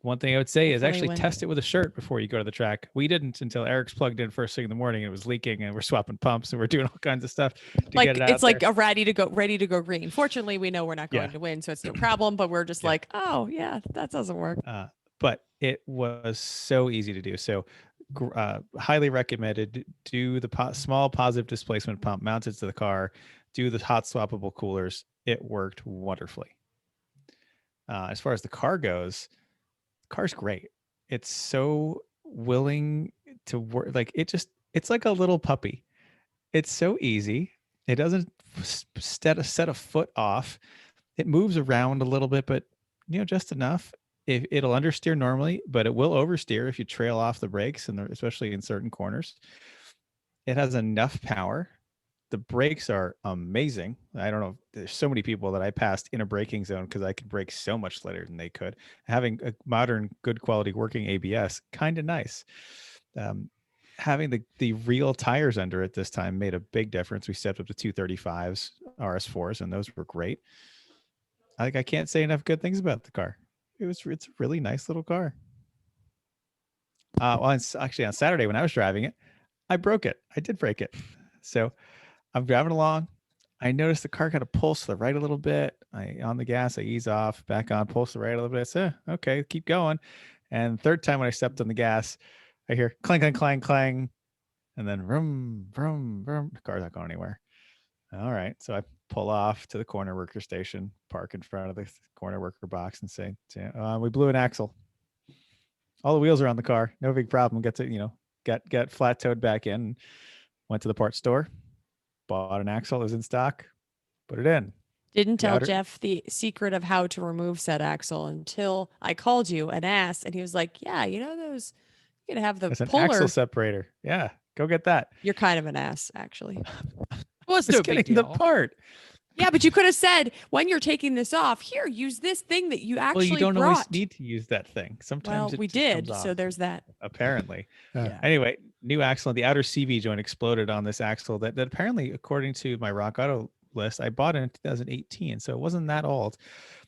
C: One thing I would say is actually test it with a shirt before you go to the track. We didn't until Eric's plugged in first thing in the morning and it was leaking, and we're swapping pumps and we're doing all kinds of stuff to get it out
D: it's like a ready to go green. Fortunately, we know we're not going to win, so it's no problem, but we're just like, oh yeah, that doesn't work.
C: But it was so easy to do. So highly recommended. Do the small positive displacement pump mounted to the car, do the hot swappable coolers. It worked wonderfully. As far as the car goes, car's great. It's so willing to work. Like it's like a little puppy. It's so easy. It doesn't set a foot off. It moves around a little bit, but just enough. It'll understeer normally, but it will oversteer if you trail off the brakes, and especially in certain corners. It has enough power. The brakes are amazing. I don't know. There's so many people that I passed in a braking zone because I could brake so much later than they could. Having a modern, good quality working ABS, kind of nice. Having the real tires under it this time made a big difference. We stepped up to 235s, RS4s, and those were great. I can't say enough good things about the car. It's a really nice little car. Actually on Saturday when I was driving it, I broke it. I did break it. So I'm driving along. I noticed the car kind of pulse to the right a little bit. On the gas, I ease off, back on, pulse to the right a little bit. I said, okay, keep going. And third time when I stepped on the gas, I hear clang, clang, clang, clang. And then vroom, vroom, vroom. The car's not going anywhere. All right. So I pull off to the corner worker station, park in front of the corner worker box and say, we blew an axle. All the wheels are on the car. No big problem. Get flat towed back in. Went to the parts store, bought an axle. It was in stock, put it in.
D: Didn't tell Jeff the secret of how to remove said axle until I called you and asked, and he was like, yeah, those, you gotta have the
C: It's an
D: puller.
C: Axle separator. Yeah, go get that.
D: You're kind of an ass, actually.
A: was no big
C: getting
A: deal.
C: the part.
D: Yeah, but you could have said, when you're taking this off, here, use this thing that you actually
C: Well, you don't
D: brought.
C: always need to use that thing. Sometimes
D: Well,
C: it
D: we
C: just comes
D: did,
C: off,
D: so there's that.
C: apparently.
B: Yeah.
C: Anyway, new axle. The outer CV joint exploded on this axle that apparently, according to my Rock Auto list, I bought it in 2018, so it wasn't that old.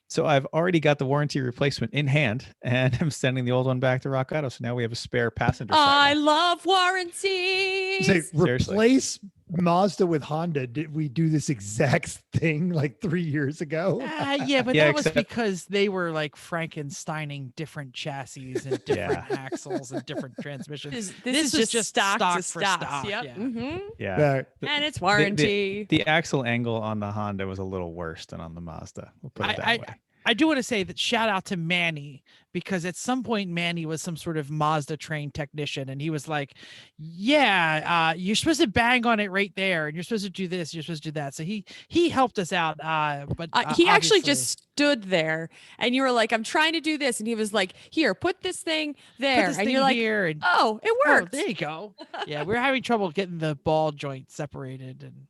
C: So I've already got the warranty replacement in hand, and I'm sending the old one back to Rock Auto. So now we have a spare passenger
D: I
C: side.
D: love warranties.
B: Say,
C: Seriously.
B: replace Mazda with Honda. Did we do this exact thing like 3 years ago?
A: Yeah, but
C: Yeah,
A: that was
C: except-
A: because they were like Frankensteining different chassis and different axles and different transmissions.
D: This is just stock to
A: for
D: stock.
A: stock.
D: Yep.
A: Yeah.
D: Mhm.
C: Yeah.
D: And it's warranty.
C: The axle angle on the Honda was a little worse than on the Mazda. We'll put it that way.
A: I do want to say that shout out to Manny, because at some point Manny was some sort of Mazda trained technician, and he was like, yeah, you're supposed to bang on it right there, and you're supposed to do this, you're supposed to do that. So he helped us out. But
D: he actually
A: obviously-
D: just stood there, and you were like, I'm trying to do this, and he was like, here, put this thing there,
A: put this
D: and
A: thing
D: you're like,
A: here and
D: oh, it
A: oh,
D: worked.
A: there you go. Yeah, we were having trouble getting the ball joint separated, and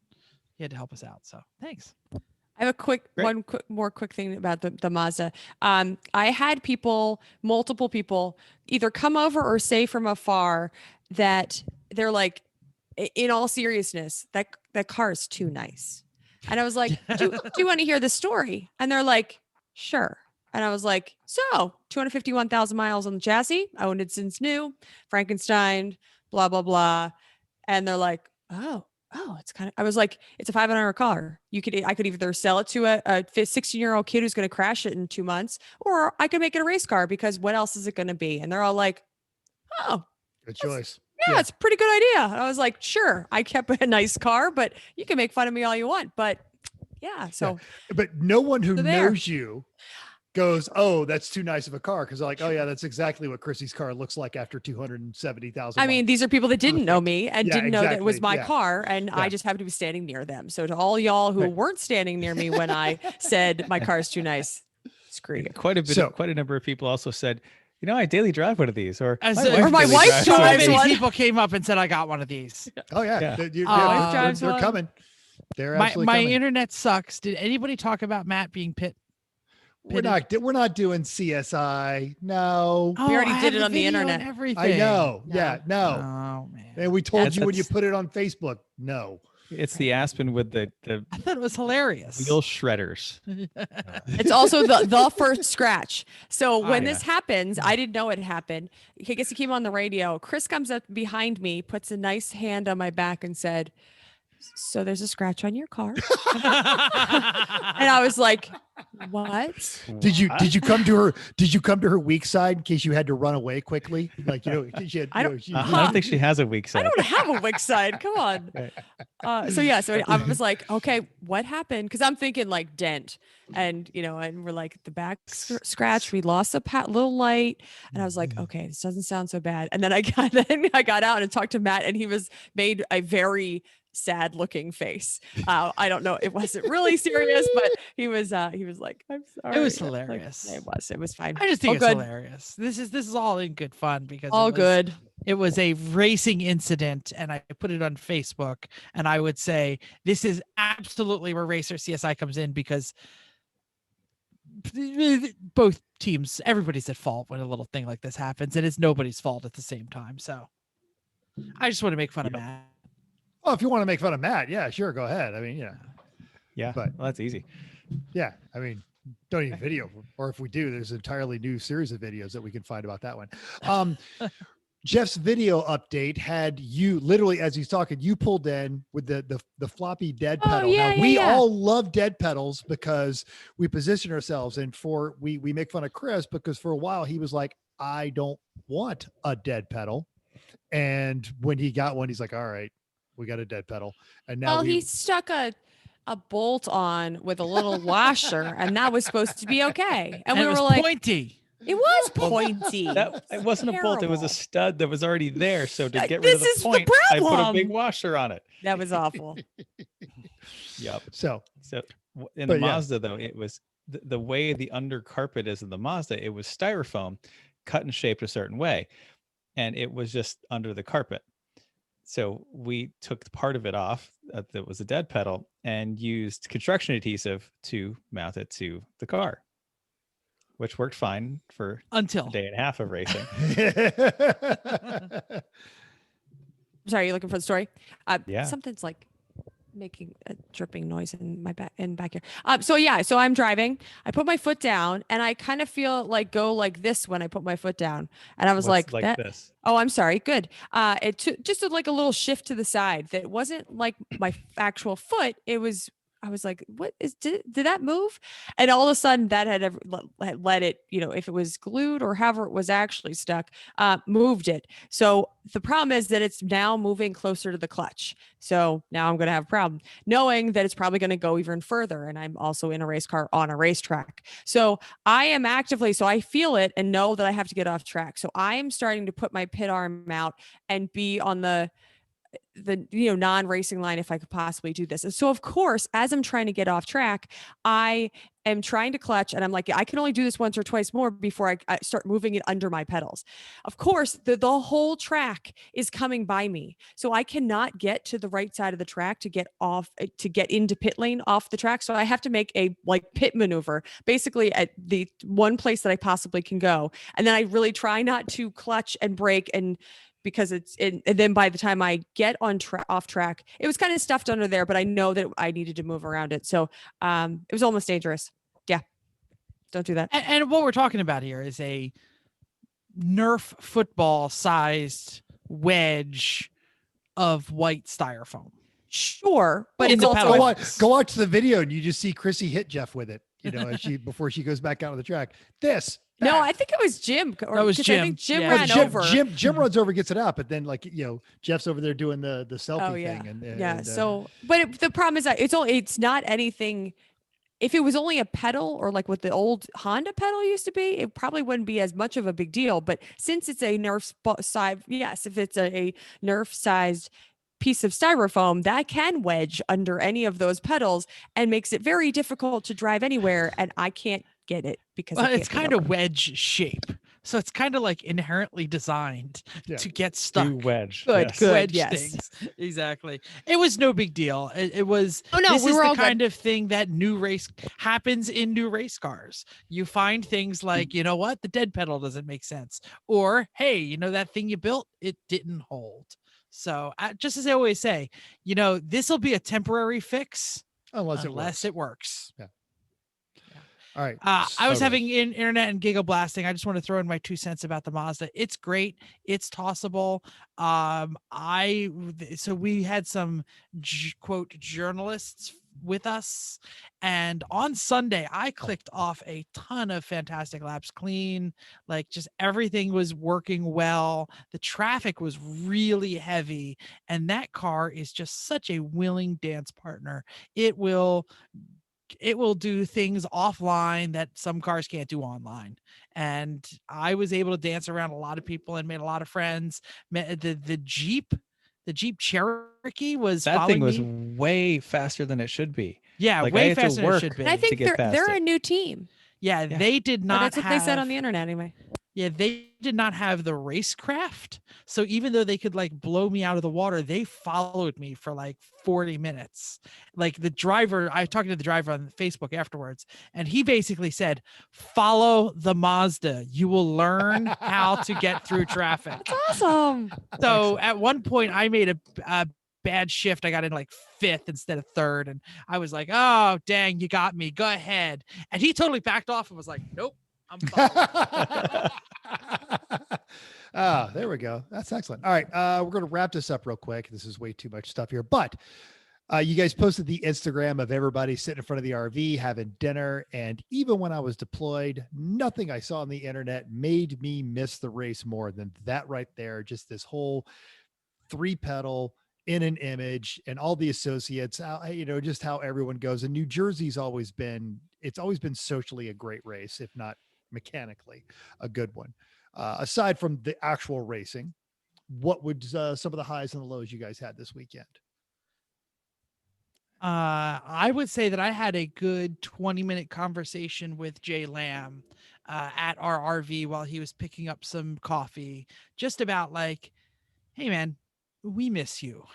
A: he had to help us out. So thanks.
D: I have a
C: Great.
D: more quick thing about the Mazda. I had multiple people either come over or say from afar that they're like, in all seriousness, that car is too nice. And I was like, do you want to hear the story? And they're like, sure. And I was like, so 251,000 miles on the chassis. I owned it since new. Frankenstein, blah, blah, blah. And they're like, oh, it's kind of, I was like, it's a $500 car. I could either sell it to a 16-year-old kid who's going to crash it in 2 months, or I could make it a race car, because what else is it going to be? And they're all like, oh,
B: Good choice.
D: yeah, it's a pretty good idea. And I was like, sure, I kept a nice car, but you can make fun of me all you want. But yeah, so.
B: But no one who
D: So there.
B: knows you goes, oh, that's too nice of a car. Because they're like, oh yeah, that's exactly what Chrissy's car looks like after 270,000.
D: I mean, these are people that didn't know me and
B: Yeah,
D: didn't know that it was
B: exactly.
D: my
B: Yeah.
D: car, and I just happened to be standing near them. So to all y'all who
B: Right.
D: weren't standing near me when I said my car is too nice, screw you.
C: Quite a number of people also said, you know, I daily drive one of these, or
A: As
D: Or my
C: daily
D: wife
C: drives
A: so
C: one of
D: drives
A: many
C: these.
D: one.
A: people came up and said, I got one of these.
B: Oh yeah,
C: Yeah.
D: drives
B: they're
D: one.
B: coming. They're
A: My
B: absolutely coming.
A: internet sucks. Did anybody talk about Matt being
B: We're not doing CSI. No.
A: Oh,
D: We already
A: I
D: did
A: have
D: it on the
A: video and
D: internet.
A: everything.
B: I know. Yeah, no.
A: Oh man.
B: And we told
C: That's-
B: you when you
C: that's-
B: put it on Facebook. No.
C: It's the Aspen with the
A: I thought it was hilarious.
C: wheel shredders.
D: It's also the first scratch. So when
C: yeah.
D: this happens, I didn't know it happened. I guess it came on the radio. Chris comes up behind me, puts a nice hand on my back, and said, so there's a scratch on your car. And I was like, what?
B: Did you come to her weak side in case you had to run away quickly? Like, you know, she had,
D: I
B: you
D: don't-
B: know, she-
C: I don't think she has a weak
D: I
C: side.
D: don't have a weak side. Come on.
C: Right.
D: So I was like, okay, what happened? Because I'm thinking like dent, and and we're like the back scratch. We lost a little light, and I was like, okay, this doesn't sound so bad. And then I got out and talked to Matt, and he made a very sad looking face. I don't know, it wasn't really serious, but he was like, I'm sorry.
A: It was
D: Like,
A: hilarious.
D: it was fine.
A: I just think
D: All
A: it's
D: good.
A: hilarious. This is all in good fun because
D: All
A: it was,
D: good.
A: It was a racing incident, and I put it on Facebook, and I would say this is absolutely where Racer CSI comes in, because both teams, everybody's at fault when a little thing like this happens, and it's nobody's fault at the same time. So I just want to make fun of Matt.
B: Oh, if you want to make fun of Matt, yeah, sure, go ahead. I mean,
C: Yeah,
B: But-
C: well, that's easy.
B: yeah. I mean, don't even video, or if we do, there's an entirely new series of videos that we can find about that one. Jeff's video update had you literally, as he's talking, you pulled in with the floppy dead
D: Oh,
B: pedal.
D: yeah,
B: Now,
D: yeah,
B: we
D: yeah.
B: all love dead pedals because we position ourselves, and we make fun of Chris because for a while he was like, I don't want a dead pedal. And when he got one, he's like, all right, we got a dead pedal. And now
D: Well, he stuck a bolt on with a little washer, and that was supposed to be okay. And we
A: it
D: were
A: was
D: like,
A: pointy.
D: it was pointy.
C: It wasn't a bolt; it was a
D: Terrible.
C: stud that was already there. So to
D: Like,
C: get rid of
D: this
C: the
D: is the
C: point, I put a big
D: problem.
C: washer on it.
D: That was awful.
C: Yep.
B: so
C: So in
B: But
C: the
B: yeah.
C: Mazda, though, it was the way the under carpet is in the Mazda. It was styrofoam, cut and shaped a certain way, and it was just under the carpet. So we took part of it off that was a dead pedal and used construction adhesive to mount it to the car, which worked fine for
A: until
C: a day and a half of racing.
D: Sorry, you're looking for the story?
C: Yeah.
D: Something's like making a dripping noise in my back here. So I'm driving. I put my foot down, and I kind of feel like go like this when I put my foot down, and I was
C: What's
D: like
C: like
D: that.
C: this.
D: Oh, I'm sorry. Good. Just like a little shift to the side. That wasn't like my actual foot. It was. I was like, what is, did that move? And all of a sudden that had let it, if it was glued or however it was actually stuck, moved it. So the problem is that it's now moving closer to the clutch. So now I'm going to have a problem knowing that it's probably going to go even further. And I'm also in a race car on a racetrack. So I am actively, so I feel it and know that I have to get off track. So I am starting to put my pit arm out and be on the non-racing line if I could possibly do this. And so of course, as I'm trying to get off track, I am trying to clutch and I'm like, I can only do this once or twice more before I start moving it under my pedals. Of course, the whole track is coming by me. So I cannot get to the right side of the track to get into pit lane off the track. So I have to make a pit maneuver basically at the one place that I possibly can go. And then I really try not to clutch and brake because and then by the time I get off track, it was kind of stuffed under there, but I know that I needed to move around it. So it was almost dangerous. Yeah. Don't do that.
A: And what we're talking about here is a Nerf football sized wedge of white styrofoam.
D: Sure. But
A: In
D: it's
A: the
D: also
B: go watch the video and you just see Chrissy hit Jeff with it, before she goes back out on the track.
D: No, I think it was Jim.
A: That was Jim.
D: I think Jim
A: Yeah.
D: ran over.
B: Jim runs over, gets it out, but then Jeff's over there doing the selfie thing.
D: But the problem is that it's not anything. If it was only a pedal or like what the old Honda pedal used to be, it probably wouldn't be as much of a big deal. But since it's a Nerf size, yes, if it's a Nerf sized piece of styrofoam, that can wedge under any of those pedals and makes it very difficult to drive anywhere. And I can't get it because
A: it's kind of wedge shape. So it's kind of like inherently designed to get stuck.
C: To wedge.
D: Good.
A: Wedge
D: Yes.
A: things. Exactly. It was no big deal. It was.
D: Oh no,
A: this
D: we
A: is
D: were
A: the
D: all
A: kind of thing that happens in new race cars. You find things like, you know what, the dead pedal doesn't make sense, or hey, that thing you built, it didn't hold. So just as I always say, this will be a temporary fix unless it works.
B: Yeah. All right.
A: I was having internet and gigablasting. I just want to throw in my 2 cents about the Mazda. It's great. It's tossable. So we had some quote journalists with us, and on Sunday I clicked off a ton of fantastic laps, clean, like just everything was working well. The traffic was really heavy, and that car is just such a willing dance partner. It will do things offline that some cars can't do online. And I was able to dance around a lot of people and made a lot of friends. The Jeep Cherokee
C: that thing was way faster than it should be.
A: Yeah, way faster than it should be.
D: And I think they're a new team.
A: Yeah, they did not.
D: That's what they said on the internet anyway.
A: Yeah, they did not have the racecraft. So even though they could blow me out of the water, they followed me for 40 minutes. The driver, I was talking to the driver on Facebook afterwards, and he basically said, follow the Mazda. You will learn how to get through traffic.
D: That's awesome.
A: So at one point I made a bad shift. I got in 5th instead of 3rd. And I was like, oh, dang, you got me. Go ahead. And he totally backed off and was like, nope. I'm
B: there we go. That's excellent. All right. We're going to wrap this up real quick. This is way too much stuff here, but you guys posted the Instagram of everybody sitting in front of the RV, having dinner. And even when I was deployed, nothing I saw on the internet made me miss the race more than that right there. Just this whole 3-pedal in an image and all the associates, just how everyone goes. And New Jersey's always been socially a great race, if not mechanically a good one. Aside from the actual racing, what would some of the highs and the lows you guys had this weekend?
A: I would say that I had a good 20-minute conversation with Jay Lamb at our RV while he was picking up some coffee, just about hey man, we miss you.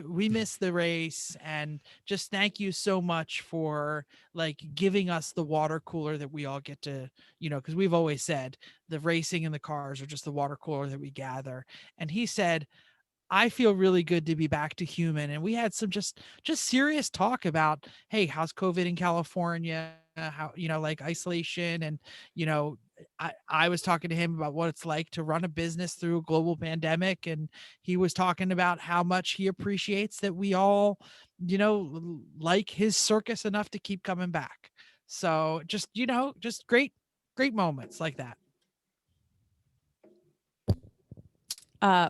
A: We miss the race, and just thank you so much for like giving us the water cooler that we all get to, because we've always said the racing and the cars are just the water cooler that we gather. And he said, I feel really good to be back to human. And we had some just serious talk about, hey, how's COVID in California? How, like isolation. And, I was talking to him about what it's like to run a business through a global pandemic. And he was talking about how much he appreciates that we all, like his circus enough to keep coming back. So just, just great moments like that.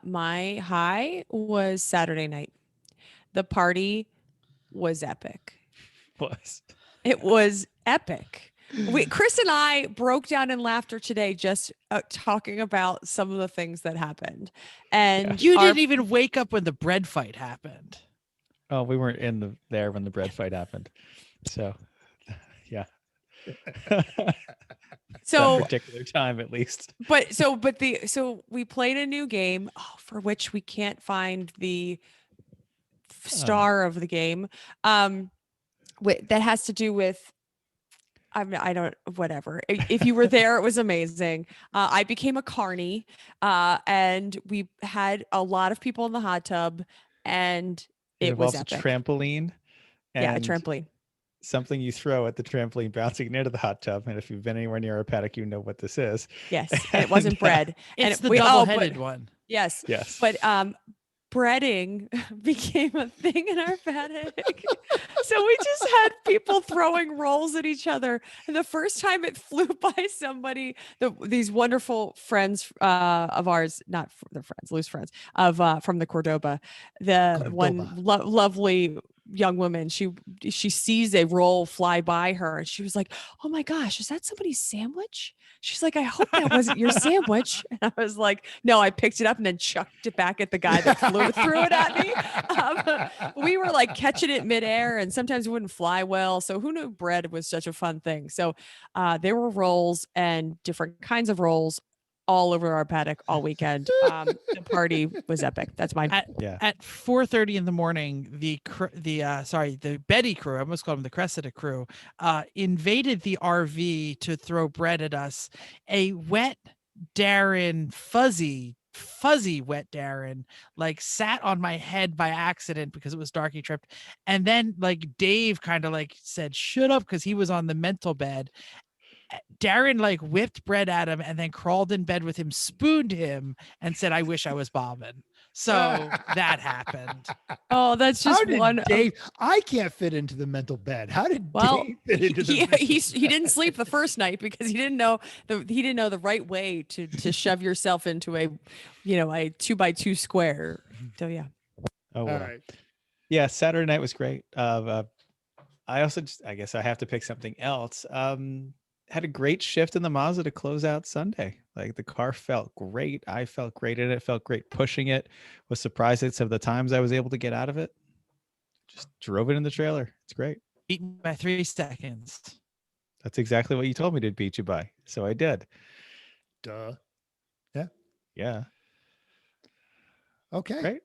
D: My high was Saturday night. The party was epic. It was epic. Chris and I broke down in laughter today, just talking about some of the things that happened. And
A: you didn't even wake up when the bread fight happened.
C: Oh, we weren't there when the bread fight happened. So, yeah.
D: So
C: that particular time, at least.
D: So we played a new game for which we can't find the star of the game. That has to do with, whatever. If you were there, it was amazing. I became a carnie, and we had a lot of people in the hot tub, and it was epic.
C: A trampoline.
D: Yeah, a trampoline.
C: Something you throw at the trampoline bouncing into the hot tub. And if you've been anywhere near a paddock, you know what this is.
D: Yes. And it wasn't bread.
A: It's the double-headed one.
D: Yes.
C: Yes.
D: But breading became a thing in our paddock. So we just had people throwing rolls at each other. And the first time it flew by somebody, these wonderful friends of ours, not their friends, loose friends from the Cordoba, one lovely young woman, she sees a roll fly by her and she was like, oh my gosh, is that somebody's sandwich? She's like, I hope that wasn't your sandwich. And I was like, no, I picked it up and then chucked it back at the guy that threw it at me. We were like catching it midair, and sometimes it wouldn't fly well. So who knew bread was such a fun thing? So there were rolls and different kinds of rolls all over our paddock all weekend. The party was epic. That's mine.
A: At 4:30 in the morning, the Betty crew, I almost called them the Cressida crew, invaded the RV to throw bread at us. A wet Darren, fuzzy wet Darren, like sat on my head by accident because it was dark. He tripped. And then like Dave kind of like said, shut up, because he was on the mental bed. Darren like whipped bread at him and then crawled in bed with him, spooned him, and said, I wish I was bombing. So that happened.
D: Oh, that's just one.
B: Dave, I can't fit into the mental bed. How did Dave fit into the
D: he didn't sleep the first night because he didn't know the right way to shove yourself into a 2x2 square. So yeah.
C: Oh, wow.
B: All right.
C: Yeah, Saturday night was great. I also I guess I have to pick something else. Had a great shift in the Mazda to close out Sunday. Like the car felt great. I felt great in it. Felt great pushing it. Was surprised at some of the times I was able to get out of it. Just drove it in the trailer. It's great.
A: Beaten by 3 seconds.
C: That's exactly what you told me to beat you by. So I did.
B: Duh. Yeah.
C: Yeah.
B: Okay.
C: Great.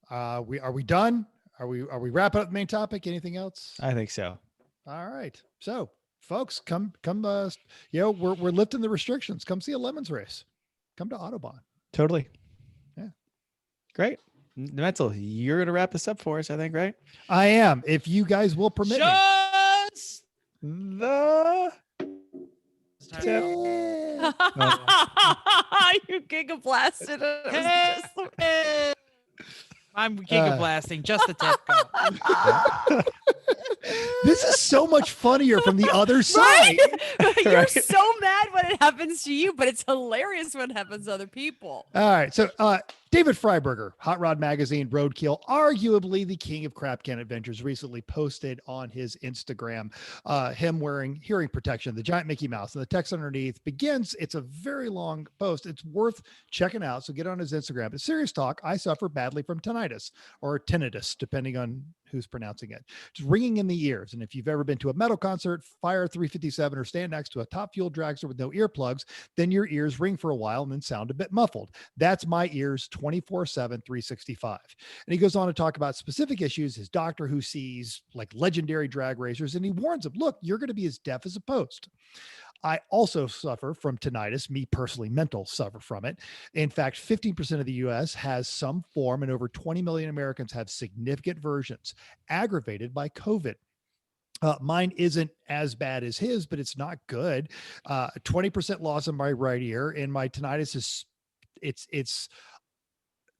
B: Are we done? Are we wrapping up the main topic? Anything else?
C: I think so.
B: All right. So folks, come, we're lifting the restrictions. Come see a Lemons race. Come to Autobahn.
C: Totally.
B: Yeah.
C: Great. Mental, you're going to wrap this up for us, I think, right?
B: I am. If you guys will permit me.
C: The tip.
D: You gigablasted it.
A: I'm gigablasting just the tip.
B: This is so much funnier from the other side.
D: Right? You're so mad when it happens to you, but it's hilarious when it happens to other people.
B: All right. So David Freiberger, Hot Rod Magazine, Roadkill, arguably the king of crap can adventures, recently posted on his Instagram him wearing hearing protection, the giant Mickey Mouse. And the text underneath begins, it's a very long post. It's worth checking out. So get on his Instagram. But serious talk, I suffer badly from tinnitus or tinnitus, depending on who's pronouncing it. Just ringing in the ears. And if you've ever been to a metal concert, fire 357, or stand next to a top fuel dragster with no earplugs, then your ears ring for a while and then sound a bit muffled. That's my ears 24/7, 365. And he goes on to talk about specific issues, his doctor who sees like legendary drag racers, and he warns them, look, you're going to be as deaf as a post. I also suffer from tinnitus, me personally, mental suffer from it. In fact, 15% of the US has some form, and over 20 million Americans have significant versions, aggravated by COVID. Mine isn't as bad as his, but it's not good. 20% loss in my right ear, and my tinnitus is it's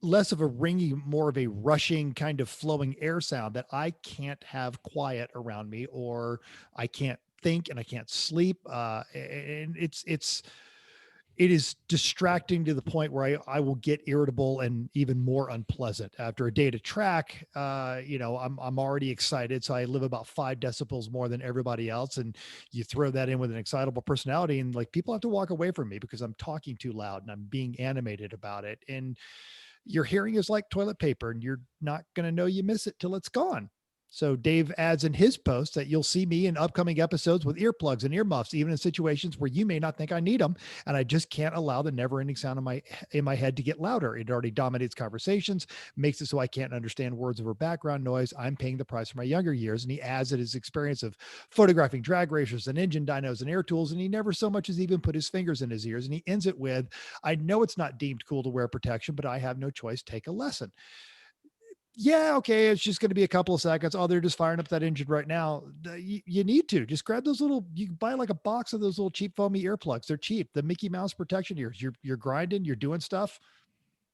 B: less of a ringy, more of a rushing kind of flowing air sound that I can't have quiet around me, or I can't think and I can't sleep. And it is distracting to the point where I will get irritable and even more unpleasant after a day to track. I'm already excited. So I live about 5 decibels more than everybody else. And you throw that in with an excitable personality, and like people have to walk away from me because I'm talking too loud and I'm being animated about it. And your hearing is like toilet paper, and you're not going to know you miss it till it's gone. So Dave adds in his post that you'll see me in upcoming episodes with earplugs and earmuffs, even in situations where you may not think I need them. And I just can't allow the never ending sound in my head to get louder. It already dominates conversations, makes it so I can't understand words over background noise. I'm paying the price for my younger years. And he adds that his experience of photographing drag racers and engine dynos and air tools, and he never so much as even put his fingers in his ears. And he ends it with, I know it's not deemed cool to wear protection, but I have no choice. Take a lesson. Yeah, okay, it's just going to be a couple of seconds. Oh, they're just firing up that engine right now. You need to just grab those little, you can buy like a box of those little cheap foamy earplugs. They're cheap. The Mickey Mouse protection ears. You're grinding, you're doing stuff.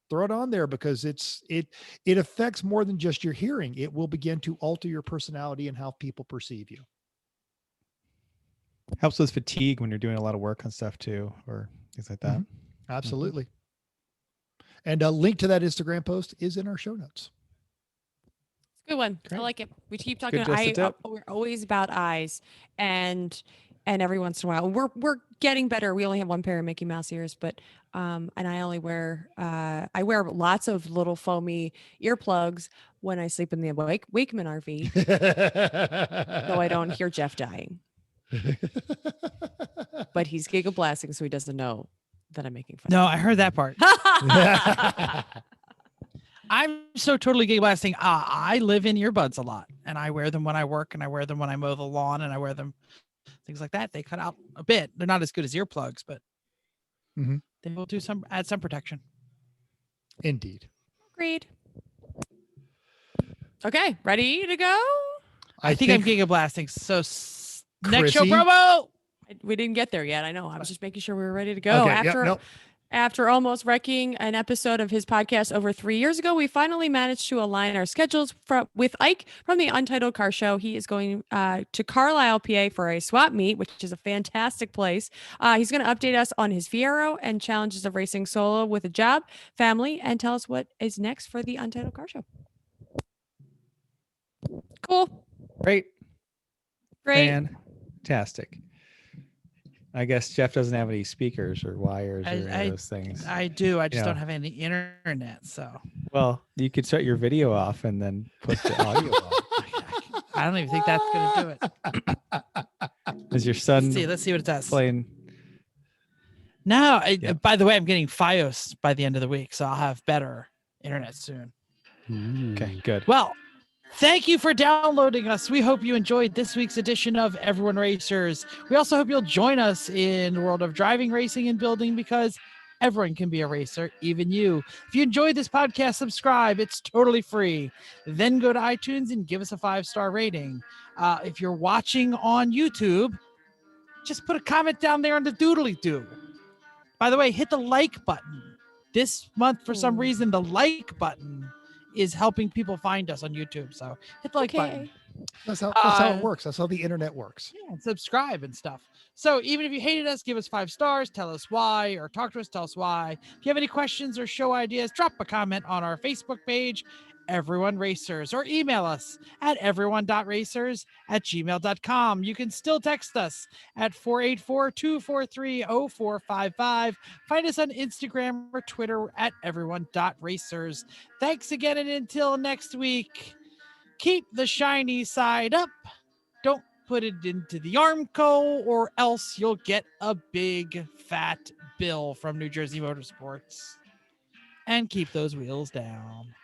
B: Throw it on there, because it affects more than just your hearing. It will begin to alter your personality and how people perceive you.
C: Helps with fatigue when you're doing a lot of work on stuff too, or things like that.
B: Mm-hmm. Absolutely. Mm-hmm. And a link to that Instagram post is in our show notes.
D: Good one.
C: Great.
D: I like it. We keep talking. We're always about eyes, and every once in a while we're getting better. We only have one pair of Mickey Mouse ears, but and I only wear lots of little foamy earplugs when I sleep in the Wakeman RV, so I don't hear Jeff dying. But he's gigablasting, so he doesn't know that I'm making fun.
A: No, I heard that part. I'm so totally gay blasting. I live in earbuds a lot, and I wear them when I work, and I wear them when I mow the lawn, and I wear them things like that. They cut out a bit. They're not as good as earplugs, but they will add some protection.
B: Indeed.
D: Agreed. Okay, ready to go?
A: I think I'm giga blasting. So
B: Chrissy?
A: Next show promo.
D: We didn't get there yet. I know. I was just making sure we were ready to go.
B: Okay,
D: After almost wrecking an episode of his podcast over 3 years ago, we finally managed to align our schedules with Ike from the Untitled Car Show. He is going to Carlisle, PA for a swap meet, which is a fantastic place. He's going to update us on his Fiero and challenges of racing solo with a job, family, and tell us what is next for the Untitled Car Show. Cool.
C: Great.
D: Fantastic.
C: I guess Jeff doesn't have any speakers or wires or any of those things.
A: I do. I just don't have any internet. So,
C: well, you could shut your video off and then put the audio on.
A: I don't even think that's going to do it.
C: Is your son?
A: Let's see what it does.
C: Playing.
A: No. By the way, I'm getting FiOS by the end of the week, so I'll have better internet soon.
C: Okay, good.
A: Well, thank you for downloading us. We hope you enjoyed this week's edition of Everyone Racers. We also hope you'll join us in the world of driving, racing, and building, because everyone can be a racer, even you. If you enjoyed this podcast, subscribe. It's totally free. Then go to iTunes and give us a 5-star rating. If you're watching on YouTube, just put a comment down there on the doodly-doo. By the way, hit the like button. This month, for some reason, the like button is helping people find us on YouTube. So hit the like button.
B: That's how it works. That's how the internet works.
A: Yeah, and subscribe and stuff. So even if you hated us, give us 5 stars, tell us why, or talk to us, tell us why. If you have any questions or show ideas, drop a comment on our Facebook page, Everyone Racers, or email us at everyone.racers@gmail.com. You can still text us at 484-243-0455. Find us on Instagram or Twitter at everyone.racers. Thanks again, and until next week, keep the shiny side up. Don't put it into the Armco, or else you'll get a big fat bill from New Jersey Motorsports. and keep those wheels down.